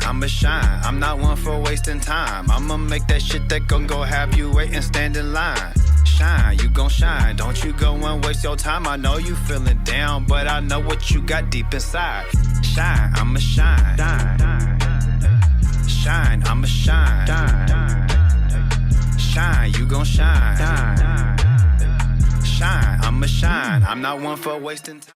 I'ma shine. I'm not one for wasting time. I'ma make that shit that gon' go have you wait and stand in line. Shine, you gon' shine. Don't you go and waste your time. I know you feeling down, but I know what you got deep inside. Shine, I'ma shine. Shine, I'ma shine. Shine, you gon' shine. Shine, I'ma shine. I'm not one for wasting time.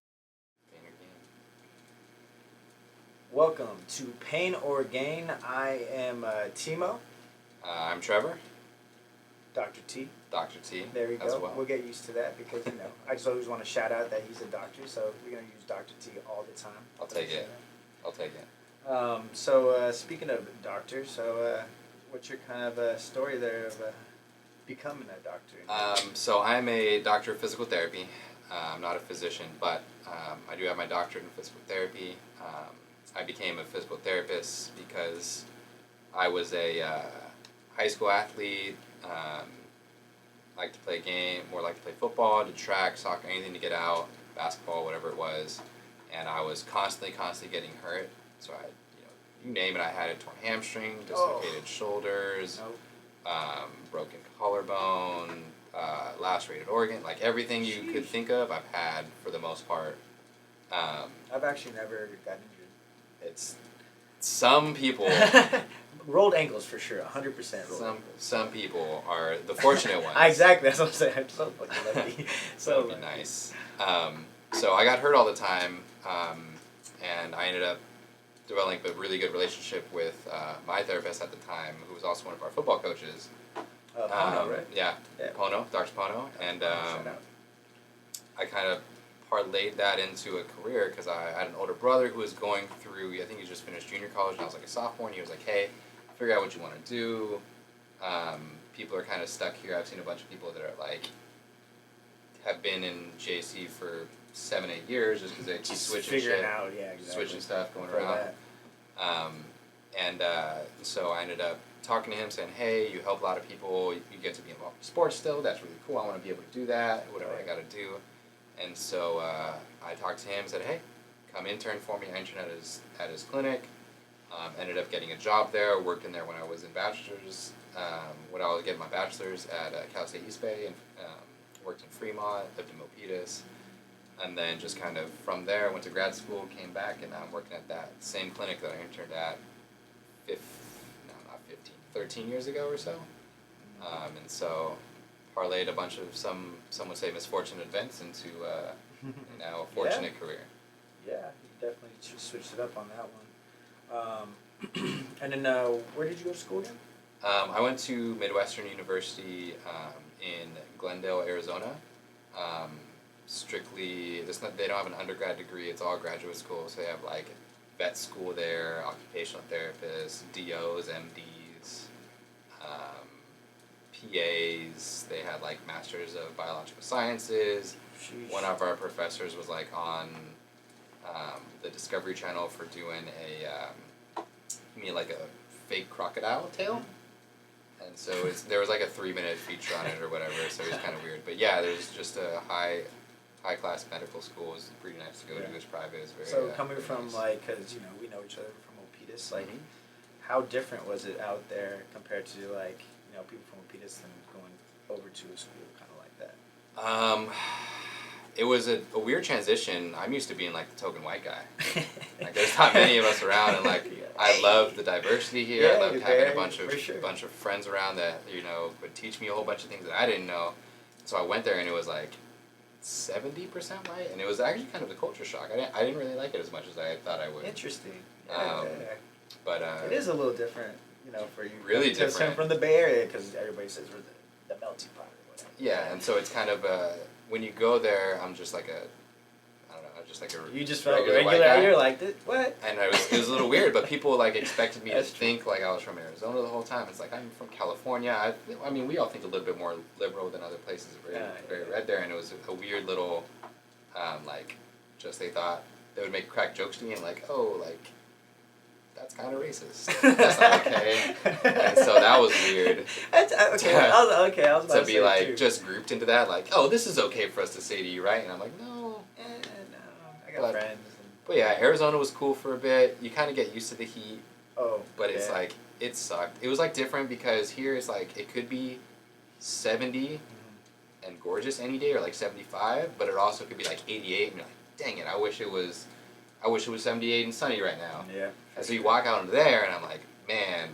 Welcome to Pain or Gain. I am Timo. I'm Trevor. Dr. T. Dr. T. There we as go. well. We'll get used to that because, I just always want to shout out that he's a doctor, so we're going to use Dr. T all the time. I'll take it. I'll take it. So speaking of doctor, what's your kind of story there of becoming a doctor? So I'm a doctor of physical therapy. I'm not a physician, but I do have my doctorate in physical therapy. I became a physical therapist because I was a high school athlete, liked to play liked to play football, did track, soccer, anything to get out, basketball, whatever it was, and I was constantly getting hurt. So I, you name it, I had a torn hamstring, dislocated shoulders, broken collarbone, lacerated organ, like everything you could think of, I've had for the most part. I've actually never gotten injured. It's some people. Rolled ankles for sure, 100% rolled. Some people are the fortunate ones. Exactly, that's what I'm saying. I'm so fucking lucky. That would be nice. So I got hurt all the time, and I ended up developing a really good relationship with my therapist at the time, who was also one of our football coaches. Pono, right? Yeah, Pono, Dr. Pono, and I kind of parlayed that into a career because I had an older brother who was going through, I think he just finished junior college, and I was like a sophomore, and he was like, hey, figure out what you want to do. People are kind of stuck here. I've seen a bunch of people that are like, have been in JC for 7-8 years just because they keep switching shit, switching stuff, going around. So I ended up talking to him, saying, hey, you help a lot of people, you get to be involved in sports still, that's really cool, I want to be able to do that, whatever I got to do. And so I talked to him, said, hey, come intern for me. I interned at his clinic, ended up getting a job there, worked in there when I was in bachelor's, when I was getting my bachelor's at Cal State East Bay, and worked in Fremont, lived in Milpitas, and then just kind of from there went to grad school, came back, and now I'm working at that same clinic that I interned at 13 years ago or so. And so parlayed a bunch of some would say misfortunate events into now a fortunate career. Yeah, you definitely switched it up on that one. And then where did you go to school again? I went to Midwestern University in Glendale, Arizona. Strictly, they don't have an undergrad degree, it's all graduate school, so they have like vet school there, occupational therapists, DOs, MDs, PAs, they had like masters of biological sciences. Sheesh. One One of our professors was like on the Discovery Channel for doing like a fake crocodile tail. And so there was like a 3-minute feature on it or whatever, so it was kind of weird. But yeah, there's just a high class medical school. It was pretty nice to go to. It was private. It was very. So coming very from nice. like, because we know each other from Milpitas, like, how different was it out there compared to like people from Milpitas and going over to a school kind of like that? It was a weird transition. I'm used to being like the token white guy. Like there's not many of us around, and like I love the diversity here. I loved having a bunch of friends around that would teach me a whole bunch of things that I didn't know. So I went there and it was like 70% white, and it was actually kind of a culture shock. I didn't really like it as much as I thought I would. Interesting. But it is a little different, for you. Really because different. I'm from the Bay Area, because everybody says we're the melting pot or whatever. Yeah, and so it's kind of when you go there, I'm just like You just felt regular. You're like, what? And it was a little weird, but people like expected me to think like I was from Arizona the whole time. It's like I'm from California. I mean, we all think a little bit more liberal than other places. Very red there, and it was a weird little, they thought they would make crack jokes to me and like, oh, like that's kind of racist. That's not okay. And so that was weird. I was about to be like too. Just grouped into that, like, oh, this is okay for us to say to you, right? And I'm like, no. I got friends. But yeah, Arizona was cool for a bit. You kind of get used to the heat. Oh. But it's yeah. like, it sucked. It was like different because here it's like, it could be 70 and gorgeous any day, or like 75, but it also could be like 88 and you're like, dang it, I wish it was 78 and sunny right now. Yeah. And so you walk out into there and I'm like, man,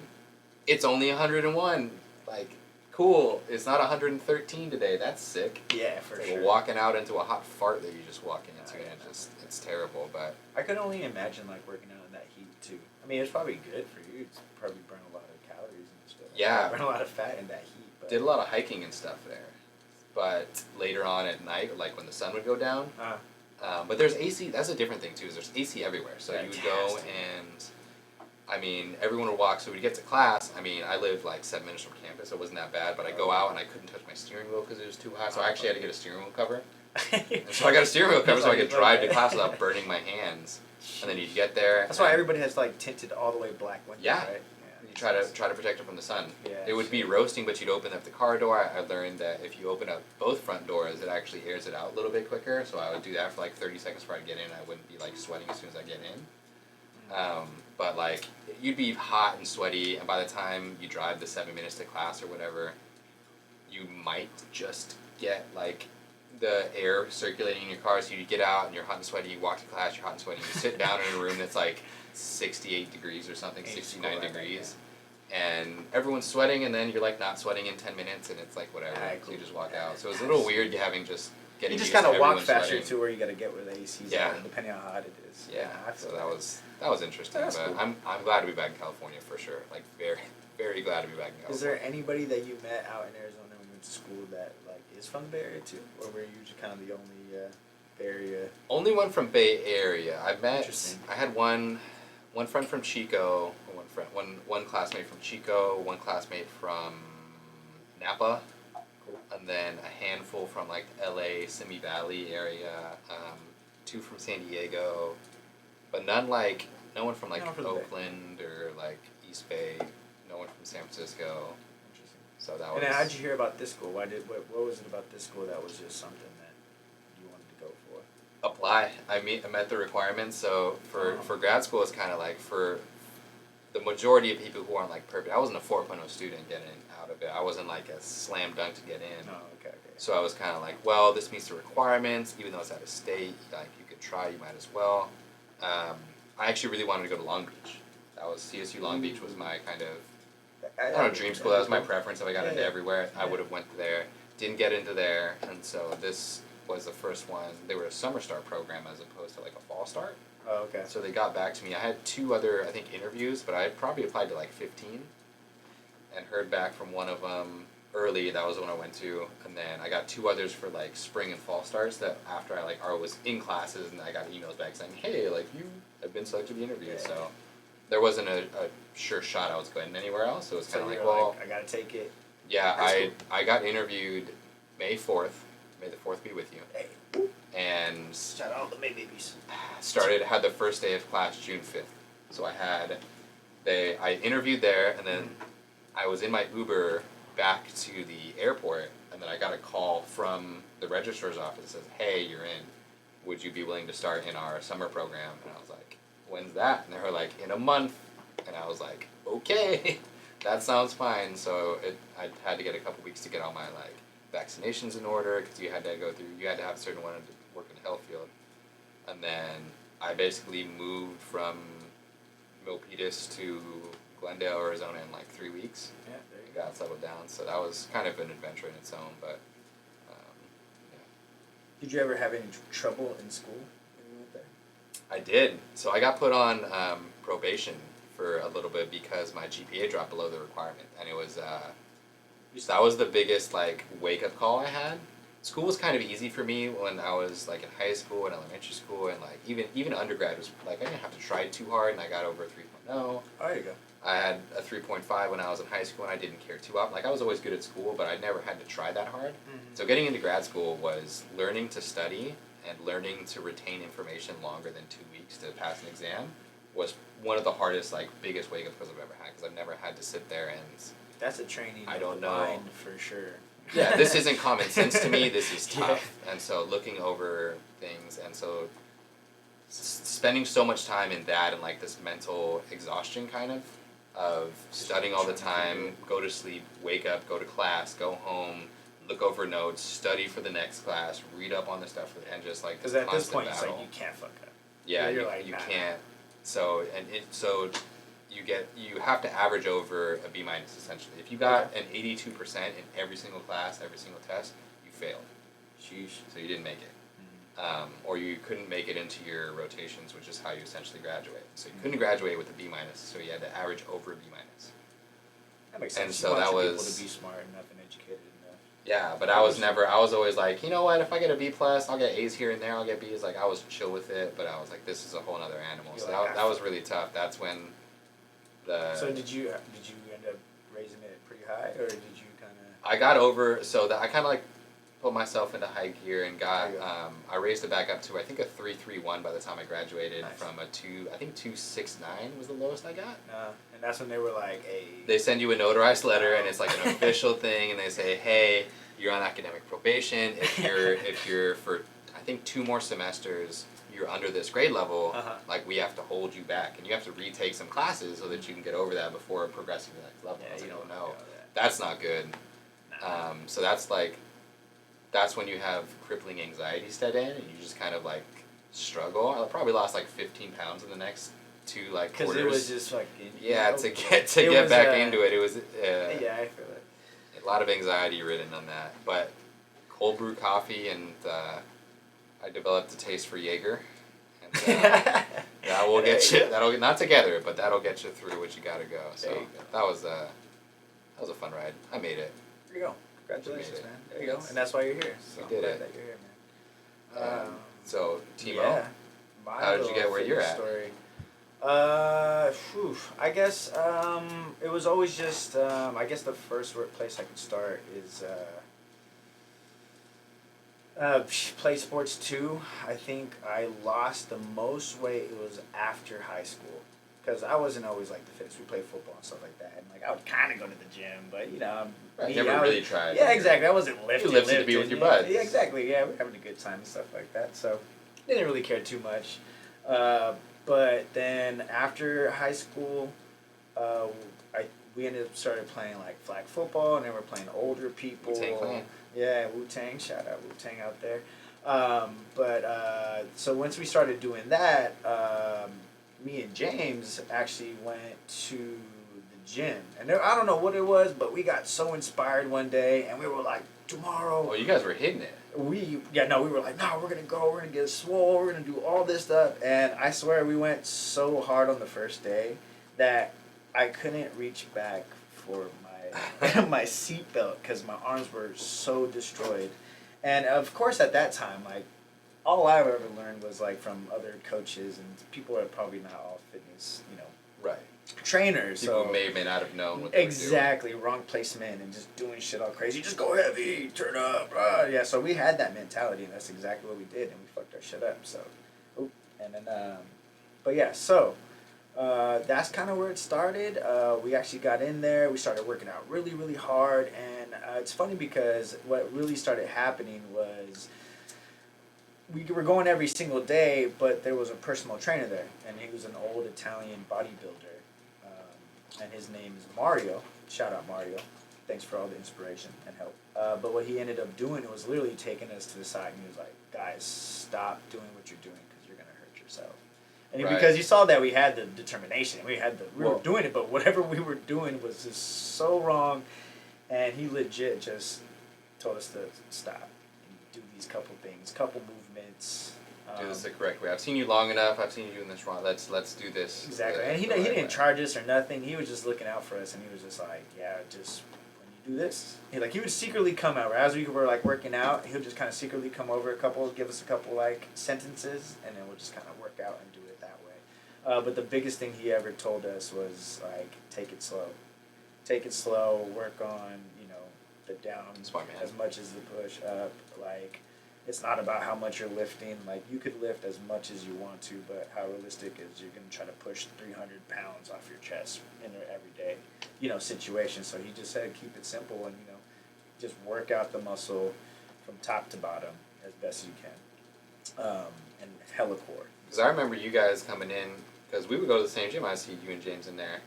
it's only 101. Like, cool, it's not 113 today. That's sick. Yeah, for It's like sure. walking out into a hot fart that you just walk into, and it's terrible. But I could only imagine like working out in that heat too. I mean, it's probably good for you. It's probably burn a lot of calories and stuff. Yeah. Burn a lot of fat in that heat. But did a lot of hiking and stuff there. But later on at night, like when the sun would go down, but there's AC. That's a different thing too. Is there's AC everywhere. So you would go and, I mean, everyone would walk. So we'd get to class. I mean, I lived like 7 minutes from campus, so it wasn't that bad. But I go out and I couldn't touch my steering wheel because it was too hot. So I actually had to get a steering wheel cover. And so I got a steering wheel cover so I could drive to class without burning my hands. And then you'd get there. That's why everybody has like tinted all the way black windows, Yeah. right? You try to protect it from the sun. Yeah, it would be roasting, but you'd open up the car door. I learned that if you open up both front doors, it actually airs it out a little bit quicker. So I would do that for like 30 seconds before I get in. I wouldn't be like sweating as soon as I get in. But like you'd be hot and sweaty, and by the time you drive the 7 minutes to class or whatever, you might just get like the air circulating in your car. So you get out and you're hot and sweaty. You walk to class, you're hot and sweaty. You sit down in a room that's like 68 degrees or something, 69 degrees, and everyone's sweating, and then you're like not sweating in 10 minutes, and it's like whatever. So you just walk out. So it's a little weird having just getting. You just kind of walk faster to where you got to get where the AC's Yeah. at, depending on how hot it is. Yeah. So that was interesting. That's but cool. I'm glad to be back in California for sure. Like very very glad to be back in California. Is there anybody that you met out in Arizona when you went to school that like is from the Bay Area too, or were you just kind of the only Bay Area? Only one from Bay Area. I met. Interesting. I had one friend from Chico, one classmate from Chico, one classmate from Napa, Cool. and then a handful from like LA, Simi Valley area, 2 from San Diego, but no one from like No one from the Bay. Oakland or like East Bay, no one from San Francisco. Interesting. So that was. And then how'd you hear about this school? What was it about this school that was just something that you wanted to go for? Apply. I met the requirements. So for grad school, it's kind of like for the majority of people who aren't like perfect. I wasn't a 4.0 student getting out of it. I wasn't like a slam dunk to get in. Oh, okay. So I was kind of like, well, this meets the requirements. Even though it's out of state, like you could try, you might as well. I actually really wanted to go to Long Beach. That was CSU Long Beach was my kind of I don't know, dream school. That was my preference. If I got into everywhere, I would have went there. Didn't get into there, and so this was the first one. They were a summer start program as opposed to like a fall start. Oh, okay. So they got back to me. I had 2 other, I think, interviews, but I had probably applied to like 15 and heard back from one of them early. That was the one I went to. And then I got 2 others for like spring and fall starts that after I was in classes, and I got emails back saying, hey, like you have been selected to the interview. Yeah. So there wasn't a sure shot I was going anywhere else. So it was kind of like, well, I gotta take it. yeah, That's I got interviewed May 4th. May the 4th be with you. Hey, And shout out the May babies. had the first day of class June 5th. So I interviewed there, and then I was in my Uber back to the airport, and then I got a call from the registrar's office that says, hey, you're in. Would you be willing to start in our summer program? And I was like, when's that? And they were like, in a month. And I was like, okay, that sounds fine. So I had to get a couple weeks to get all my like vaccinations in order, because you had to have a certain one to work in the health field. And then I basically moved from Milpitas to Glendale, Arizona in like 3 weeks. Yeah, there you Got settled down. So that was kind of an adventure in its own, but yeah. Did you ever have any trouble in school when you went there? I did. So I got put on probation for a little bit because my GPA dropped below the requirement, and it was that was the biggest like wake up call I had. School was kind of easy for me when I was like in high school and elementary school, and like even undergrad was like I didn't have to try too hard, and I got over a 3.0. Oh, there you go. I had a 3.5 when I was in high school, and I didn't care too often. Like I was always good at school, but I never had to try that hard. Mm-hmm. So getting into grad school was learning to study and learning to retain information longer than 2 weeks to pass an exam was one of the hardest, like, biggest wake-up calls I've ever had, because I've never had to sit there and... That's a training I of don't the know. mind for sure. Yeah, this isn't common sense to me, this is tough. And so looking over things, and so spending so much time in that and like this mental exhaustion kind of studying all the time, go to sleep, wake up, go to class, go home, look over notes, study for the next class, read up on the stuff, and just like Because at this constant point, it's battle. like you can't fuck up. Yeah, You're you, like, you nah. can't. So you have to average over a B minus essentially. If you got an 82% in every single class, every single test, you failed. Sheesh. So you didn't make it. Or you couldn't make it into your rotations, which is how you essentially graduate. So you couldn't graduate with a B minus, so you had to average over a B minus. That makes sense. And You so want that your was people to be smart enough and educated enough. yeah, but I was always like, you know what, if I get a B plus, I'll get A's here and there, I'll get B's. Like I was chill with it, but I was like, this is a whole other animal. You're So like, that was really tough. That's when So did you end up raising it pretty high, or did you kind of? I got over, so that I kind of like put myself into high gear and got, I raised it back up to I think a 3.31 by the time I graduated from a 2.69 was the lowest I got. And that's when they were like, They send you a notarized letter and it's like an official thing, and they say, hey, you're on academic probation. If you're for I think 2 more semesters you're under this grade level, like we have to hold you back and you have to retake some classes so that you can get over that before progressing to the next level. I was like, oh no, that's not good. So that's when you have crippling anxiety set in and you just kind of like struggle. I probably lost like 15 pounds in the next 2 like quarters. Because it was just like to get back into it, it was yeah, I feel it. a lot of anxiety ridden on that. But cold brew coffee and I developed a taste for Jaeger, and that will get you. That'll not together, but that'll get you through what you gotta go. So that was a fun ride. I made it. There you go. Congratulations, man. There you go. Yes. And that's why you're here. So We did I'm it. glad that you're here, man. So TMO, Yeah. how did you get where you're at? Story. I guess it was always just I guess the first place I could start is play sports too. I think I lost the most weight. It was after high school, because I wasn't always like the fittest. We played football and stuff like that, and like I would kind of go to the gym, but you know, Right, never really tried. Yeah, exactly. I wasn't lifting. You lifted to be with your buds. Yeah, exactly. Yeah, we were having a good time and stuff like that. So didn't really care too much. But then after high school, we ended up started playing like flag football, and then we're playing older people. Wu-Tang Clan. Yeah, Wu-Tang. Shout out Wu-Tang out there. So once we started doing that, me and James actually went to the gym, and I don't know what it was, but we got so inspired one day, and we were like, tomorrow. Oh, you guys were hitting it. We were like, no, we're gonna get swole, we're gonna do all this stuff, and I swear we went so hard on the first day that I couldn't reach back for my my seatbelt because my arms were so destroyed, and of course at that time, like, all I've ever learned was like from other coaches and people are probably not all fitness, Right. trainers. People so may not have known what they exactly wrong placement and just doing shit all crazy. Just go heavy, turn up. Yeah, so we had that mentality, and that's exactly what we did, and we fucked our shit up. So, and then, but yeah, so that's kind of where it started. We actually got in there. We started working out really, really hard, and it's funny because what really started happening was we were going every single day, but there was a personal trainer there, and he was an old Italian bodybuilder. And his name is Mario. Shout out Mario. Thanks for all the inspiration and help. But what he ended up doing was literally taking us to the side, and he was like, guys, stop doing what you're doing because you're going to hurt yourself. And because you saw that we had the determination, we were doing it, but whatever we were doing was just so wrong. And he legit just told us to stop and do these couple things, couple movements. do this the correct way. I've seen you long enough. I've seen you doing this wrong. Let's do this. Exactly. And he didn't charge us or nothing. He was just looking out for us, and he was just like, yeah, just when you do this, he would secretly come out as we were like working out. He would just kind of secretly come over give us a couple like sentences, and then we'll just kind of work out and do it that way. But the biggest thing he ever told us was like, take it slow. Take it slow. Work on the down as much as the push up. Like, it's not about how much you're lifting. Like, you could lift as much as you want to, but how realistic is you're going to try to push 300 pounds off your chest in an everyday, situation. So he just said, keep it simple and, just work out the muscle from top to bottom as best you can. And hella core. because I remember you guys coming in, because we would go to the same gym. I see you and James in there.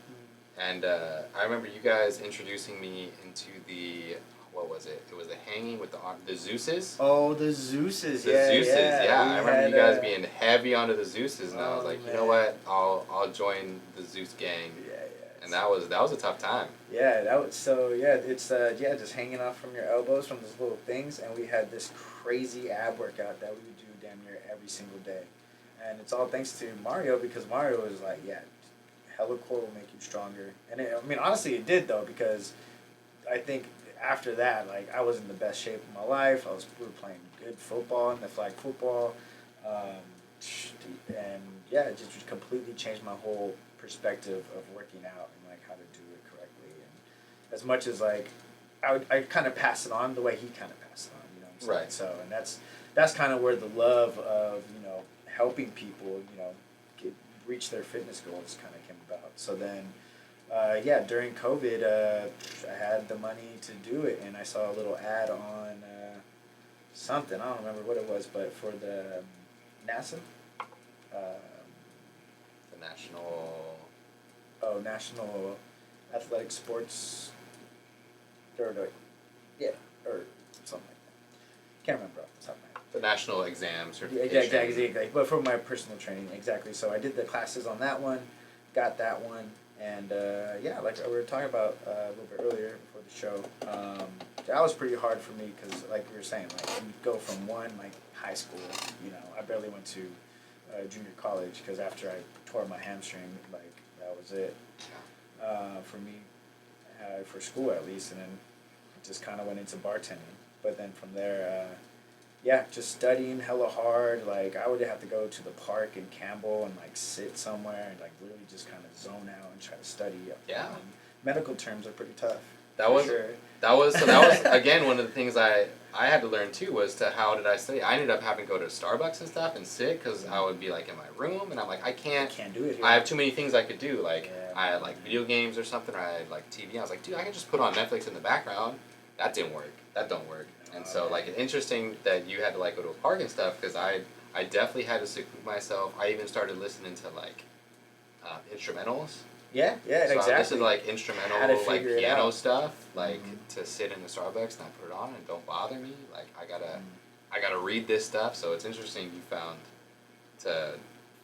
And I remember you guys introducing me into the, what was it? It was the hanging with the Zeuses. Oh, the Zeuses. The Yeah, Zeuses, yeah. I remember you guys being heavy onto the Zeuses, and I was like, you know what? I'll join the Zeus gang. Yeah. And that was a tough time. Yeah, that was so. Yeah, it's just hanging off from your elbows from those little things, and we had this crazy ab workout that we would do damn near every single day, and it's all thanks to Mario because Mario was like, yeah, hella core will make you stronger, and I mean honestly it did though because I think after that like I was in the best shape of my life. We were playing good football in the flag football, and yeah, it just completely changed my whole perspective of working out and like how to do it correctly. And as much as like I kind of pass it on the way he kind of passed it on, you know what I'm saying? Right. So and that's kind of where the love of helping people reach their fitness goals kind of came about. So then during COVID I had the money to do it, and I saw a little ad on something, I don't remember what it was, but for the NASA National Athletic Sports, or something like that. Can't remember off the top of my head. The national exam certification. Yeah, exactly. But for my personal training, exactly. So I did the classes on that one, got that one, and like we were talking about a little bit earlier before the show, that was pretty hard for me because, like we were saying, like you go from one like high school, I barely went to junior college because after I tore my hamstring, like that was it for me, for school at least, and then just kind of went into bartending. But then from there, just studying hella hard. Like I would have to go to the park in Campbell and like sit somewhere and like really just kind of zone out and try to study. Yeah. Medical terms are pretty tough. That was again one of the things I had to learn too was to how did I study. I ended up having to go to Starbucks and stuff and sit because I would be like in my room and I'm like I can't do it here. I have too many things I could do, like I had like video games or something, or I had like TV. I was like, dude, I can just put on Netflix in the background. That didn't work. That don't work. And so like it's interesting that you had to like go to a park and stuff because I definitely had to seclude myself. I even started listening to like instrumentals. Yeah, So exactly. I listen to like instrumental like piano stuff, like to sit in the Starbucks and I put it on and don't bother me. Like I gotta read this stuff. So it's interesting you found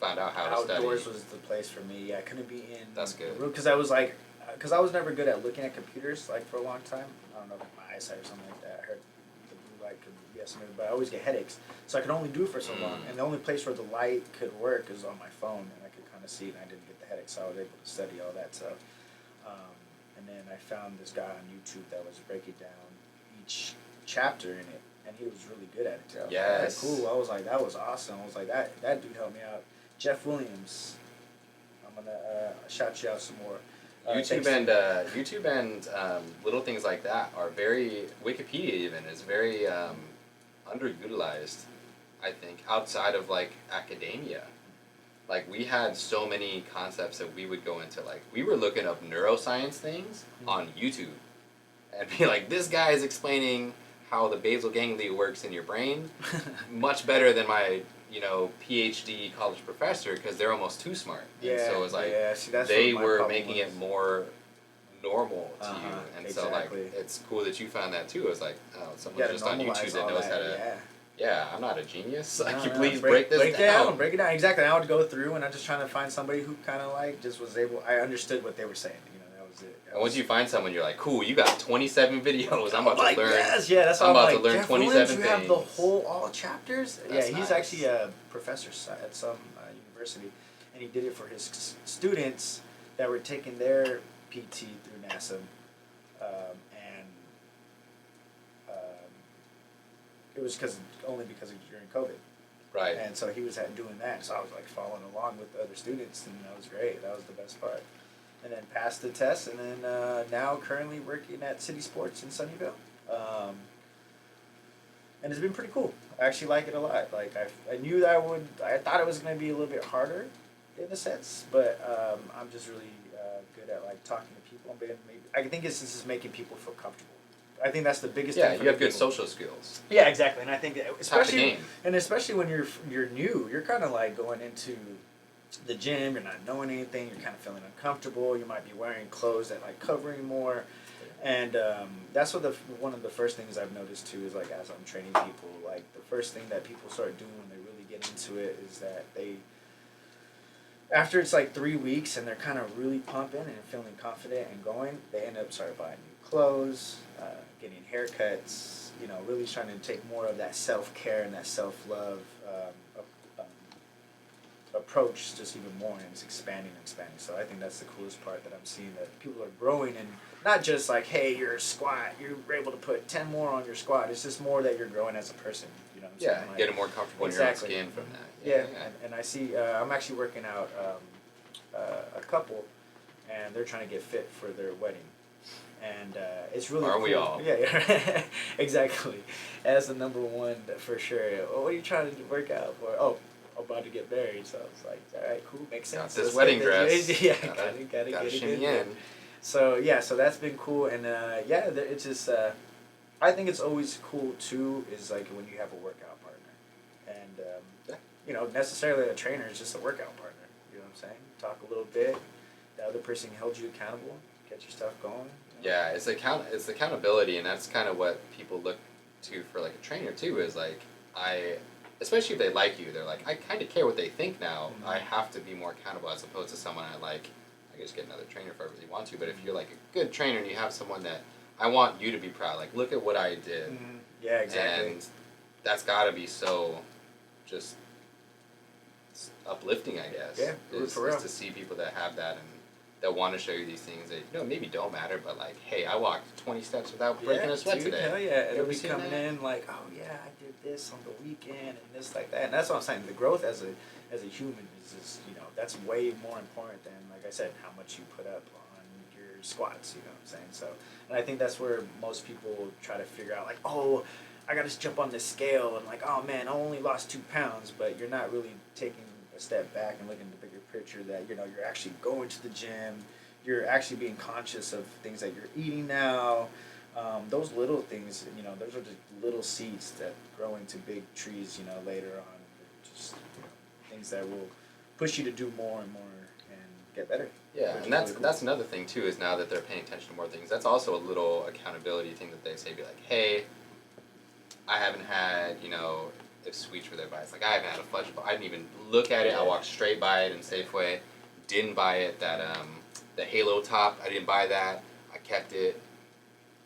out how to study. Outdoors was the place for me. I couldn't be in. That's good. Because I was like, I was never good at looking at computers like for a long time. I don't know, like my eyesight or something like that. I heard the blue light could be something, but I always get headaches. So I could only do it for so long, and the only place where the light could work is on my phone, and I could kind of see it, and I didn't get the headache, so I was able to study all that stuff. And then I found this guy on YouTube that was breaking down each chapter in it, and he was really good at it too. Yes. Like, cool. I was like, that was awesome. I was like, that dude helped me out. Jeff Williams. I'm gonna shout you out some more. YouTube and little things like that are very Wikipedia even is very underutilized, I think, outside of like academia. Like we had so many concepts that we would go into, like we were looking up neuroscience things on YouTube and be like, this guy is explaining how the basal ganglia works in your brain much better than my PhD college professor because they're almost too smart. And so it's like they were making it more normal to you, and exactly. So like it's cool that you found that too. It was like someone just on YouTube that knows how to. Yeah, I'm not a genius. Like, you please break this down. Break it down. Exactly. And I would go through and I'm just trying to find somebody who kind of like just was able. I understood what they were saying. That was it. And once you find someone, you're like, cool. You got 27 videos. I'm about to learn. That's I'm about to learn Jeff 27 Williams, things. You have the all chapters. That's he's nice. actually a professor at some university, and he did it for his students that were taking their PT through NASA, and it was only because of during COVID. Right. And so he was doing that, so I was like following along with the other students, and that was great. That was the best part. And then passed the test, and then now currently working at City Sports in Sunnyvale. And it's been pretty cool. I actually like it a lot. Like I knew that I thought it was going to be a little bit harder in a sense, but I'm just really good at like talking to people. I think it's just making people feel comfortable. I think that's the biggest Yeah, thing for you have the good people. social skills. Yeah, exactly. And I think that Half the especially game. and especially when you're new, you're kind of like going into the gym. You're not knowing anything. You're kind of feeling uncomfortable. You might be wearing clothes that like covering more, and that's what one of the first things I've noticed too is like as I'm training people, like the first thing that people start doing when they really get into it is that they after it's like 3 weeks and they're kind of really pumping and feeling confident and going, they end up starting buying new clothes, getting haircuts, you know, really trying to take more of that self-care and that self-love approach just even more, and it's expanding and expanding. So I think that's the coolest part that I'm seeing, that people are growing, and not just like, hey, you're a squat, you're able to put 10 more on your squat. It's just more that you're growing as a person, you know what I'm Yeah, saying? Like, getting more comfortable exactly. in your own skin from that. Yeah, and I see, I'm actually working out a couple, and they're trying to get fit for their wedding. And it's really Aren't cool. we all? Yeah, exactly. That's the number one for sure. Oh, what are you trying to work out for? Oh, I'm about to get married. So I was like, all right, cool, makes sense. Got this Let's wedding get dress. Yeah, Gotta gotta get it shimmy in. in. So yeah, so that's been cool, and yeah, it's just I think it's always cool too. Is like when you have a workout partner, and you know, necessarily a trainer is just a workout partner. You know what I'm saying? Talk a little bit. The other person held you accountable. Get your stuff going. You know? Yeah, it's accountability, and that's kind of what people look to for like a trainer too. Is like especially if they like you, they're like, I kind of care what they think now. Mm-hmm. I have to be more accountable as opposed to someone I like. I can just get another trainer if I really want to. But if you're like a good trainer and you have someone that I want you to be proud, like look at what I did. Mm-hmm. Yeah, exactly. And that's got to be so just uplifting, I guess. Yeah, is, for real. is to see people that have that and that want to show you these things that, you know, maybe don't matter, but like, hey, I walked 20 steps without breaking a sweat dude, today. Hell yeah, You it'll ever be seen coming that? in like, oh yeah, I did this on the weekend and this like that, and that's what I'm saying. The growth as a human is just, you know, that's way more important than, like I said, how much you put up on your squats. You know what I'm saying? So, and I think that's where most people try to figure out like, oh, I got to jump on this scale and like, oh man, I only lost 2 pounds, but you're not really taking a step back and looking at the bigger picture that, you know, you're actually going to the gym. You're actually being conscious of things that you're eating now. Those little things, you know, those are just little seeds that grow into big trees, you know, later on. Just, you know, things that will push you to do more and more and get better. Yeah, which and is really cool. that's another thing too, is now that they're paying attention to more things, that's also a little accountability thing that they say, be like, hey, I haven't had, you know, if sweets were there by, it's like, I haven't had a fudge bar. I didn't even look at it. I walked straight by it in Safeway. Didn't buy it. That the Halo top, I didn't buy that. I kept it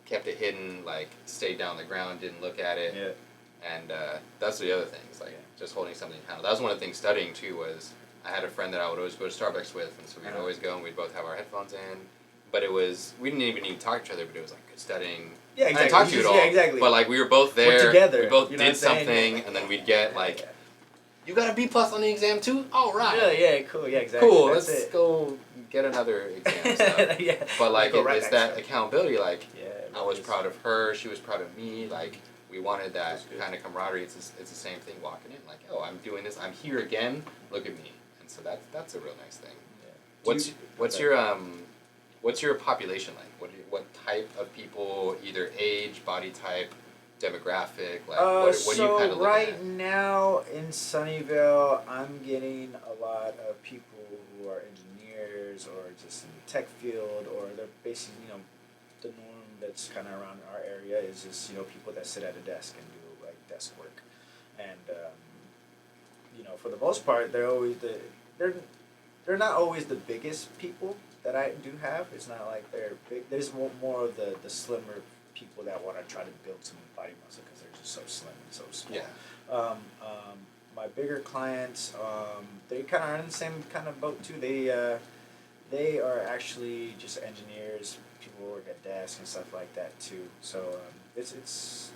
hidden, like stayed down on the ground, didn't look at it. Yeah. And that's the other things, like just holding something accountable. That was one of the things studying too, was I had a friend that I would always go to Starbucks with, and so we'd always go and we'd both have our headphones in. But it was, we didn't even need to talk to each other, but it was like good studying. Yeah, exactly. I didn't talk to you at all. Yeah, exactly. But like we were both there. We're together. We both You know what did I'm saying? something, Yeah. and then we'd get like, you got a B+ on the exam too? All right. Yeah, cool. Yeah, exactly. Cool. That's Let's it. go get another exam. Stuff. Yeah. But like Go right it's back that to it. accountability. Like Yeah, it I was really is. proud of her. She was proud of me. Like we wanted that That's good. kind of camaraderie. It's the same thing walking in. Like, oh, I'm doing this. I'm here again. Look at me. And so that's a real nice thing. Yeah. What's your population like? What type of people? Either age, body type, demographic. Like what are you So kind of looking right at? now in Sunnyvale, I'm getting a lot of people who are engineers or just in the tech field, or they're basically, you know, the norm that's kind of around our area is just, you know, people that sit at a desk and do like desk work, and you know, for the most part, they're not always the biggest people that I do have. It's not like they're big. There's more of the slimmer people that want to try to build some body muscle because they're just so slim and so small. Yeah. My bigger clients, they kind of are in the same kind of boat too. They are actually just engineers. People work at desks and stuff like that too. So it's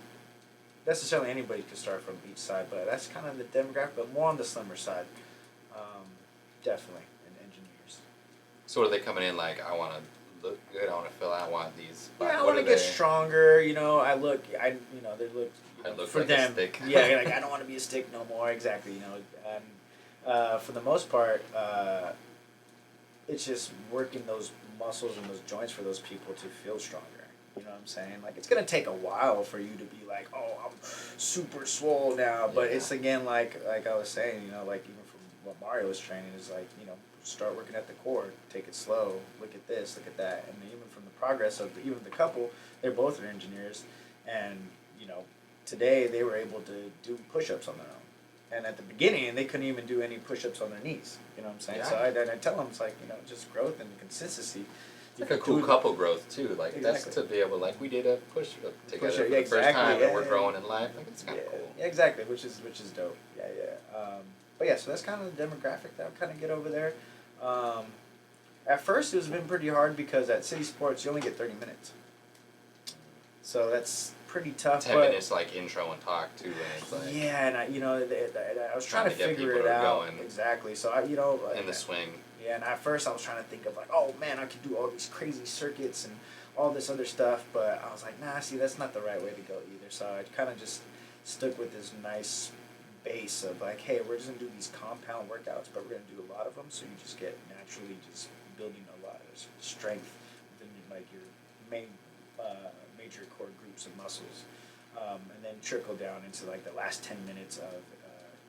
necessarily anybody could start from each side, but that's kind of the demographic. But more on the slimmer side, definitely, and engineers. So are they coming in like, I want to look good, I want to fill out, I want these. Yeah, I what want are to get they? stronger. You know, they look. I look for like them, a stick. yeah, like I don't want to be a stick no more. Exactly, you know, and for the most part, it's just working those muscles and those joints for those people to feel stronger. You know what I'm saying? Like, it's gonna take a while for you to be like, oh, I'm super swole now. But it's again like I was saying, you know, like even from what Mario was training is like, you know, start working at the core, take it slow, look at this, look at that, and even from the progress of even the couple, they're both are engineers, and you know, today they were able to do push-ups on their own. And at the beginning, they couldn't even do any push-ups on their knees. You know what I'm saying? Yeah. So I tell them, it's like, you know, just growth and consistency. It's like a cool couple growth too. Like Exactly. that's to be able, like we did a push-up together for the yeah, first time, yeah, and we're yeah. growing in life. Like it's kind of cool. Yeah, exactly, which is dope. Yeah. But yeah, so that's kind of the demographic that I kind of get over there. At first, it was been pretty hard because at City Sports, you only get 30 minutes. So that's pretty tough. 10 minutes like intro and talk too, and it's like yeah, and I was trying to get figure people it to out going exactly. So in the swing. Yeah, and at first I was trying to think of like, oh man, I could do all these crazy circuits and all this other stuff, but I was like, nah, see, that's not the right way to go either. So I kind of just stuck with this nice base of like, hey, we're just gonna do these compound workouts, but we're gonna do a lot of them, so you just get naturally just building a lot of strength within like your main major core groups of muscles, and then trickle down into like the last 10 minutes of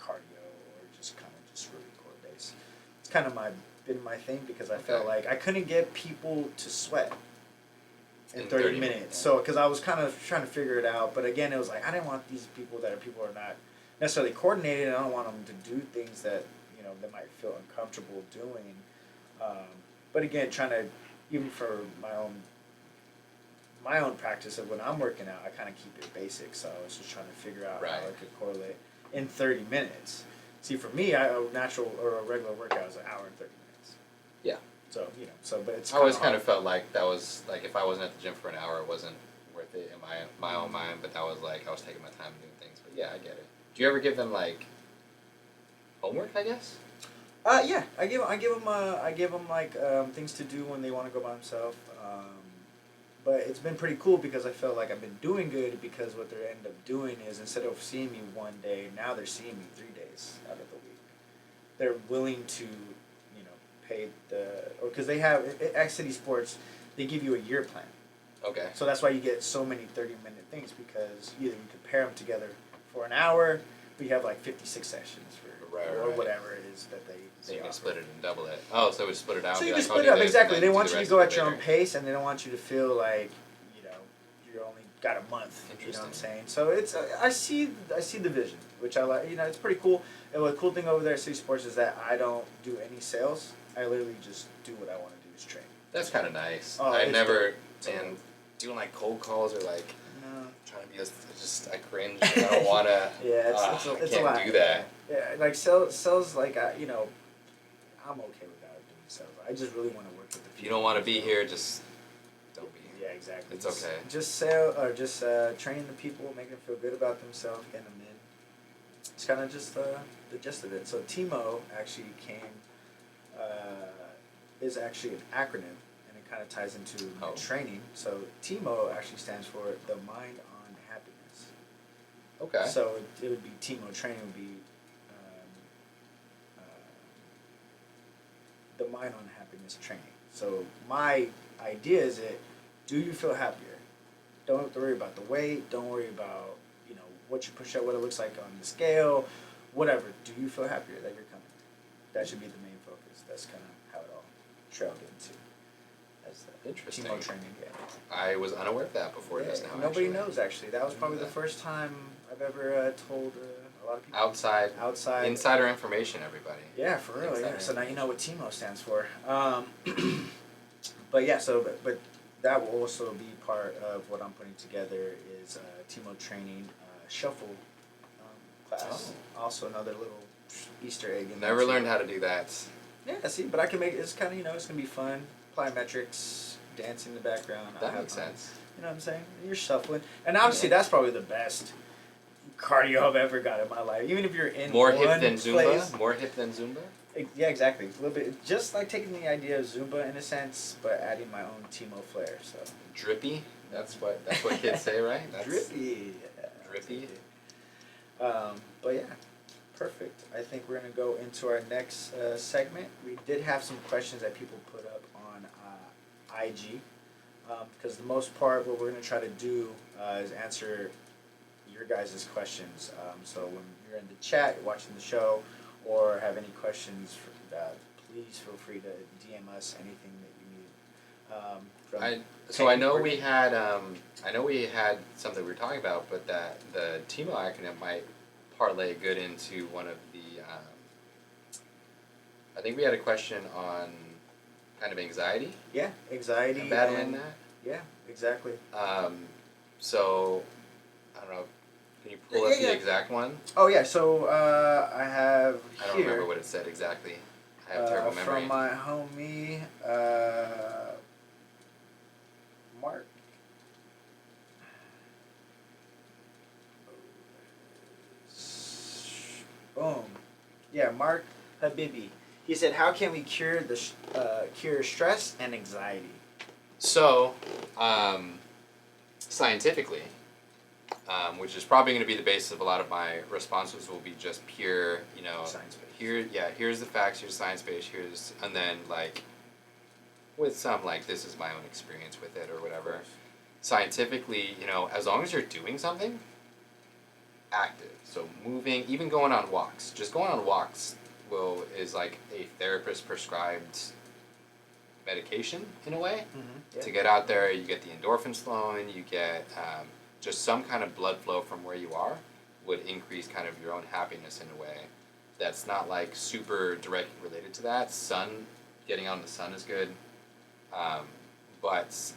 cardio or just kind of just really core base. It's kind of been my thing because I felt like I couldn't get people to sweat in 30 minutes. So because I was kind of trying to figure it out, but again, it was like I didn't want these people are not necessarily coordinated, and I don't want them to do things that, you know, they might feel uncomfortable doing. But again, trying to, even for my own practice of when I'm working out, I kind of keep it basic. So I was just trying to figure out how I could correlate in 30 minutes. See, for me, a natural or a regular workout is an hour and 30 minutes. Yeah. So, you know, but it's I always kind of felt like that was like if I wasn't at the gym for an hour, it wasn't worth it in my own mind. But that was like I was taking my time doing things. But yeah, I get it. Do you ever give them like homework? I guess. Yeah, I give them like things to do when they want to go by themselves. But it's been pretty cool because I felt like I've been doing good because what they end up doing is instead of seeing me one day, now they're seeing me 3 days out of the week. They're willing to, you know, pay because they have at City Sports, they give you a year plan. Okay. So that's why you get so many 30-minute things because either you can pair them together for an hour, but you have like 56 sessions or whatever it is that they So you can offer. split it and double it. Oh, so we split it out. So and you be can like, split it I'll up, do this, exactly. and They then want do you the to go rest at your of own it pace, and they don't want you to feel like, you know, you're only got a month. You know what I'm saying? So it's I see the vision, which I like. You know, it's pretty cool. And the cool thing over there at City Sports is that I don't do any sales. I literally just do what I want to do is train. That's kind of nice. Oh, I it's never dope. and doing like cold calls or like No. trying to be just I cringe. I don't wanna. Yeah, it's I can't a lot. do that. Yeah, like sales like you know, I'm okay without doing sales. I just really want to work with the people. If you don't want to be here, just don't be here. Yeah, exactly. It's okay. Just sell or just training the people, making them feel good about themselves, getting them in. It's kind of just the gist of it. So TMO actually is actually an acronym, and it kind of ties into training. So TMO actually stands for the Mind on Happiness. Okay. So it would be TMO training would be the Mind on Happiness training. So my idea is do you feel happier? Don't have to worry about the weight. Don't worry about, you know, what you push out, what it looks like on the scale, whatever. Do you feel happier that you're coming? That should be the main focus. That's kind of how it all trailed into. As the Interesting. TMO training. Yeah. I was unaware of that before just now. Nobody actually. knows actually. That was probably the first time I've ever told a lot of people. Outside insider information, everybody. Yeah, for real. Insider Yeah. So now you know what TMO stands for. But yeah, but that will also be part of what I'm putting together is TMO training shuffle class. Oh. Also another little Easter egg in Never learned how to do that. Yeah, see, but I can make it's kind of, you know, it's gonna be fun. Plyometrics, dance in the background. That makes sense. You know what I'm saying? You're shuffling, and obviously that's probably the best cardio I've ever got in my life. Even if you're in More one hip than Zumba. place, More hip than Zumba. Yeah, exactly. A little bit, just like taking the idea of Zumba in a sense, but adding my own TMO flair. So Drippy. That's what kids say, right? That's drippy. Yeah, drippy. But yeah, perfect. I think we're gonna go into our next segment. We did have some questions that people put up on IG. because the most part, what we're going to try to do is answer your guys' questions. So when you're in the chat, you're watching the show, or have any questions, please feel free to DM us anything that you need. I know we had something we were talking about, but that the TMO acronym might parlay good into one of the. I think we had a question on kind of anxiety. Yeah, anxiety. And battling that. Yeah, exactly. So, I don't know. Can you pull up the exact one? Oh yeah, so I have I don't here, remember what it said exactly. I have terrible memory. from my homie Mark. Boom. Yeah, Mark Habibi. He said, "How can we cure cure stress and anxiety?" So, scientifically, which is probably going to be the basis of a lot of my responses, will be just pure, Science-based. here's the facts, here's science-based, and then, like, with some, like, this is my own experience with it or whatever. Scientifically, as long as you're doing something active, so moving, even going on walks, just going on walks is like a therapist prescribed medication in a way. Yeah. To get out there, you get the endorphins flowing, you get just some kind of blood flow from where you are would increase kind of your own happiness in a way that's not like super directly related to that. Getting out in the sun is good, but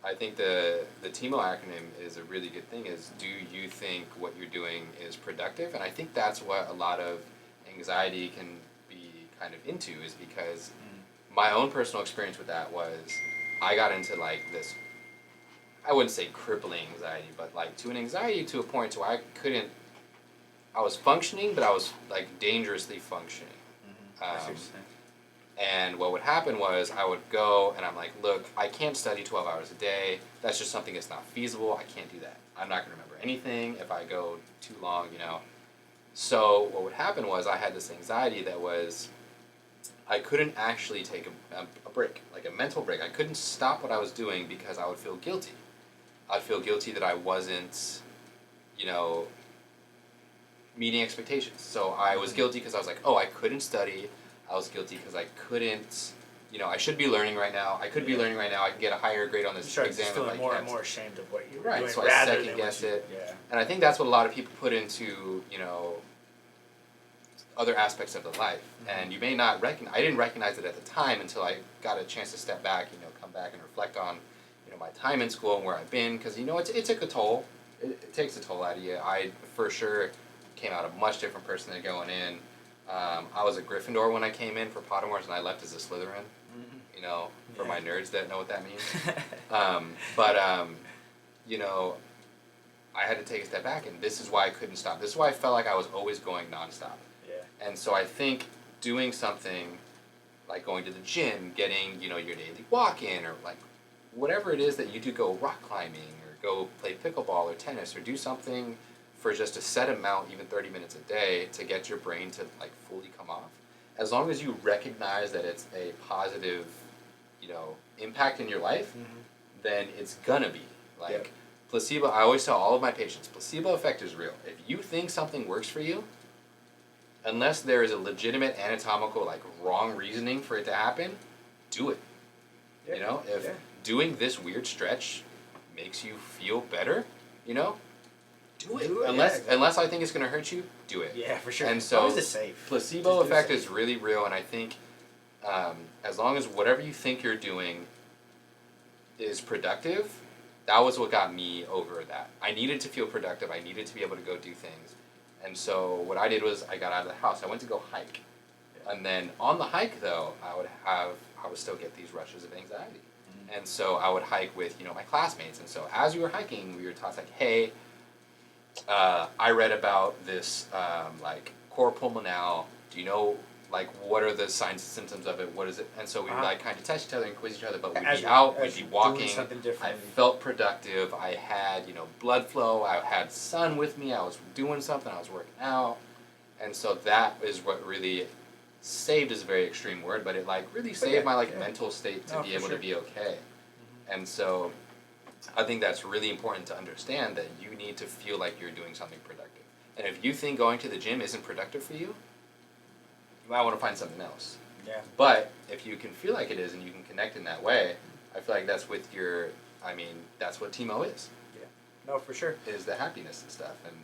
I think the TMO acronym is a really good thing. Is, do you think what you're doing is productive? And I think that's what a lot of anxiety can be kind of into, is because my own personal experience with that was I got into like this, I wouldn't say crippling anxiety, but like to an anxiety to a point where I was functioning, but I was like dangerously functioning. And what would happen was I would go and I'm like, look, I can't study 12 hours a day. That's just something that's not feasible. I can't do that. I'm not going to remember anything if I go too long, So what would happen was I had this anxiety that was, I couldn't actually take a break, like a mental break. I couldn't stop what I was doing because I would feel guilty. I'd feel guilty that I wasn't, meeting expectations. So I was guilty because I was like, oh, I couldn't study. I was guilty because I couldn't, I should be learning right now. I could be learning right now. I can get a higher grade on this exam if I feeling more kept. and more ashamed of what you were Right, doing, so I rather second than guess it. Yeah. And I think that's what a lot of people put into, other aspects of the life. And you may not recognize, I didn't recognize it at the time until I got a chance to step back, come back and reflect on, my time in school and where I've been, because, it took a toll. It takes a toll out of you. I, for sure, came out a much different person than going in. I was a Gryffindor when I came in for Pottermore, and I left as a Slytherin, for my nerds that know what that means. I had to take a step back, and this is why I couldn't stop. This is why I felt like I was always going nonstop. Yeah. And so I think doing something like going to the gym, getting, your daily walk in, or like whatever it is that you do, go rock climbing, or go play pickleball or tennis, or do something for just a set amount, even 30 minutes a day, to get your brain to like fully come off. As long as you recognize that it's a positive, impact in your life, then it's gonna be. Like, placebo, I always tell all of my patients, placebo effect is real. If you think something works for you, unless there is a legitimate anatomical, like, wrong reasoning for it to happen, do it. If doing this weird stretch makes you feel better, do it. Unless I think it's going to hurt you, do it. Yeah, for sure. And so always the safe. Placebo effect is really real, and I think as long as whatever you think you're doing is productive, that was what got me over that. I needed to feel productive. I needed to be able to go do things. And so what I did was I got out of the house. I went to go hike. And then on the hike, though, I would still get these rushes of anxiety. And so I would hike with, my classmates. And so as we were hiking, we were taught, like, hey, I read about this, like, cor pulmonale. Do you know, like, what are the signs and symptoms of it? What is it? And so we would, like, kind of test each other and quiz each other. But we'd be out, we'd be walking. I felt productive. I had, blood flow. I had sun with me. I was doing something. I was working out. And so that is what really saved is a very extreme word, but it, like, really saved my, like, mental state to be able to be okay. And so I think that's really important to understand, that you need to feel like you're doing something productive. And if you think going to the gym isn't productive for you, you might want to find something else. Yeah. But if you can feel like it is and you can connect in that way, I feel like that's that's what TMO is. Yeah. No, for sure. Is the happiness and stuff. And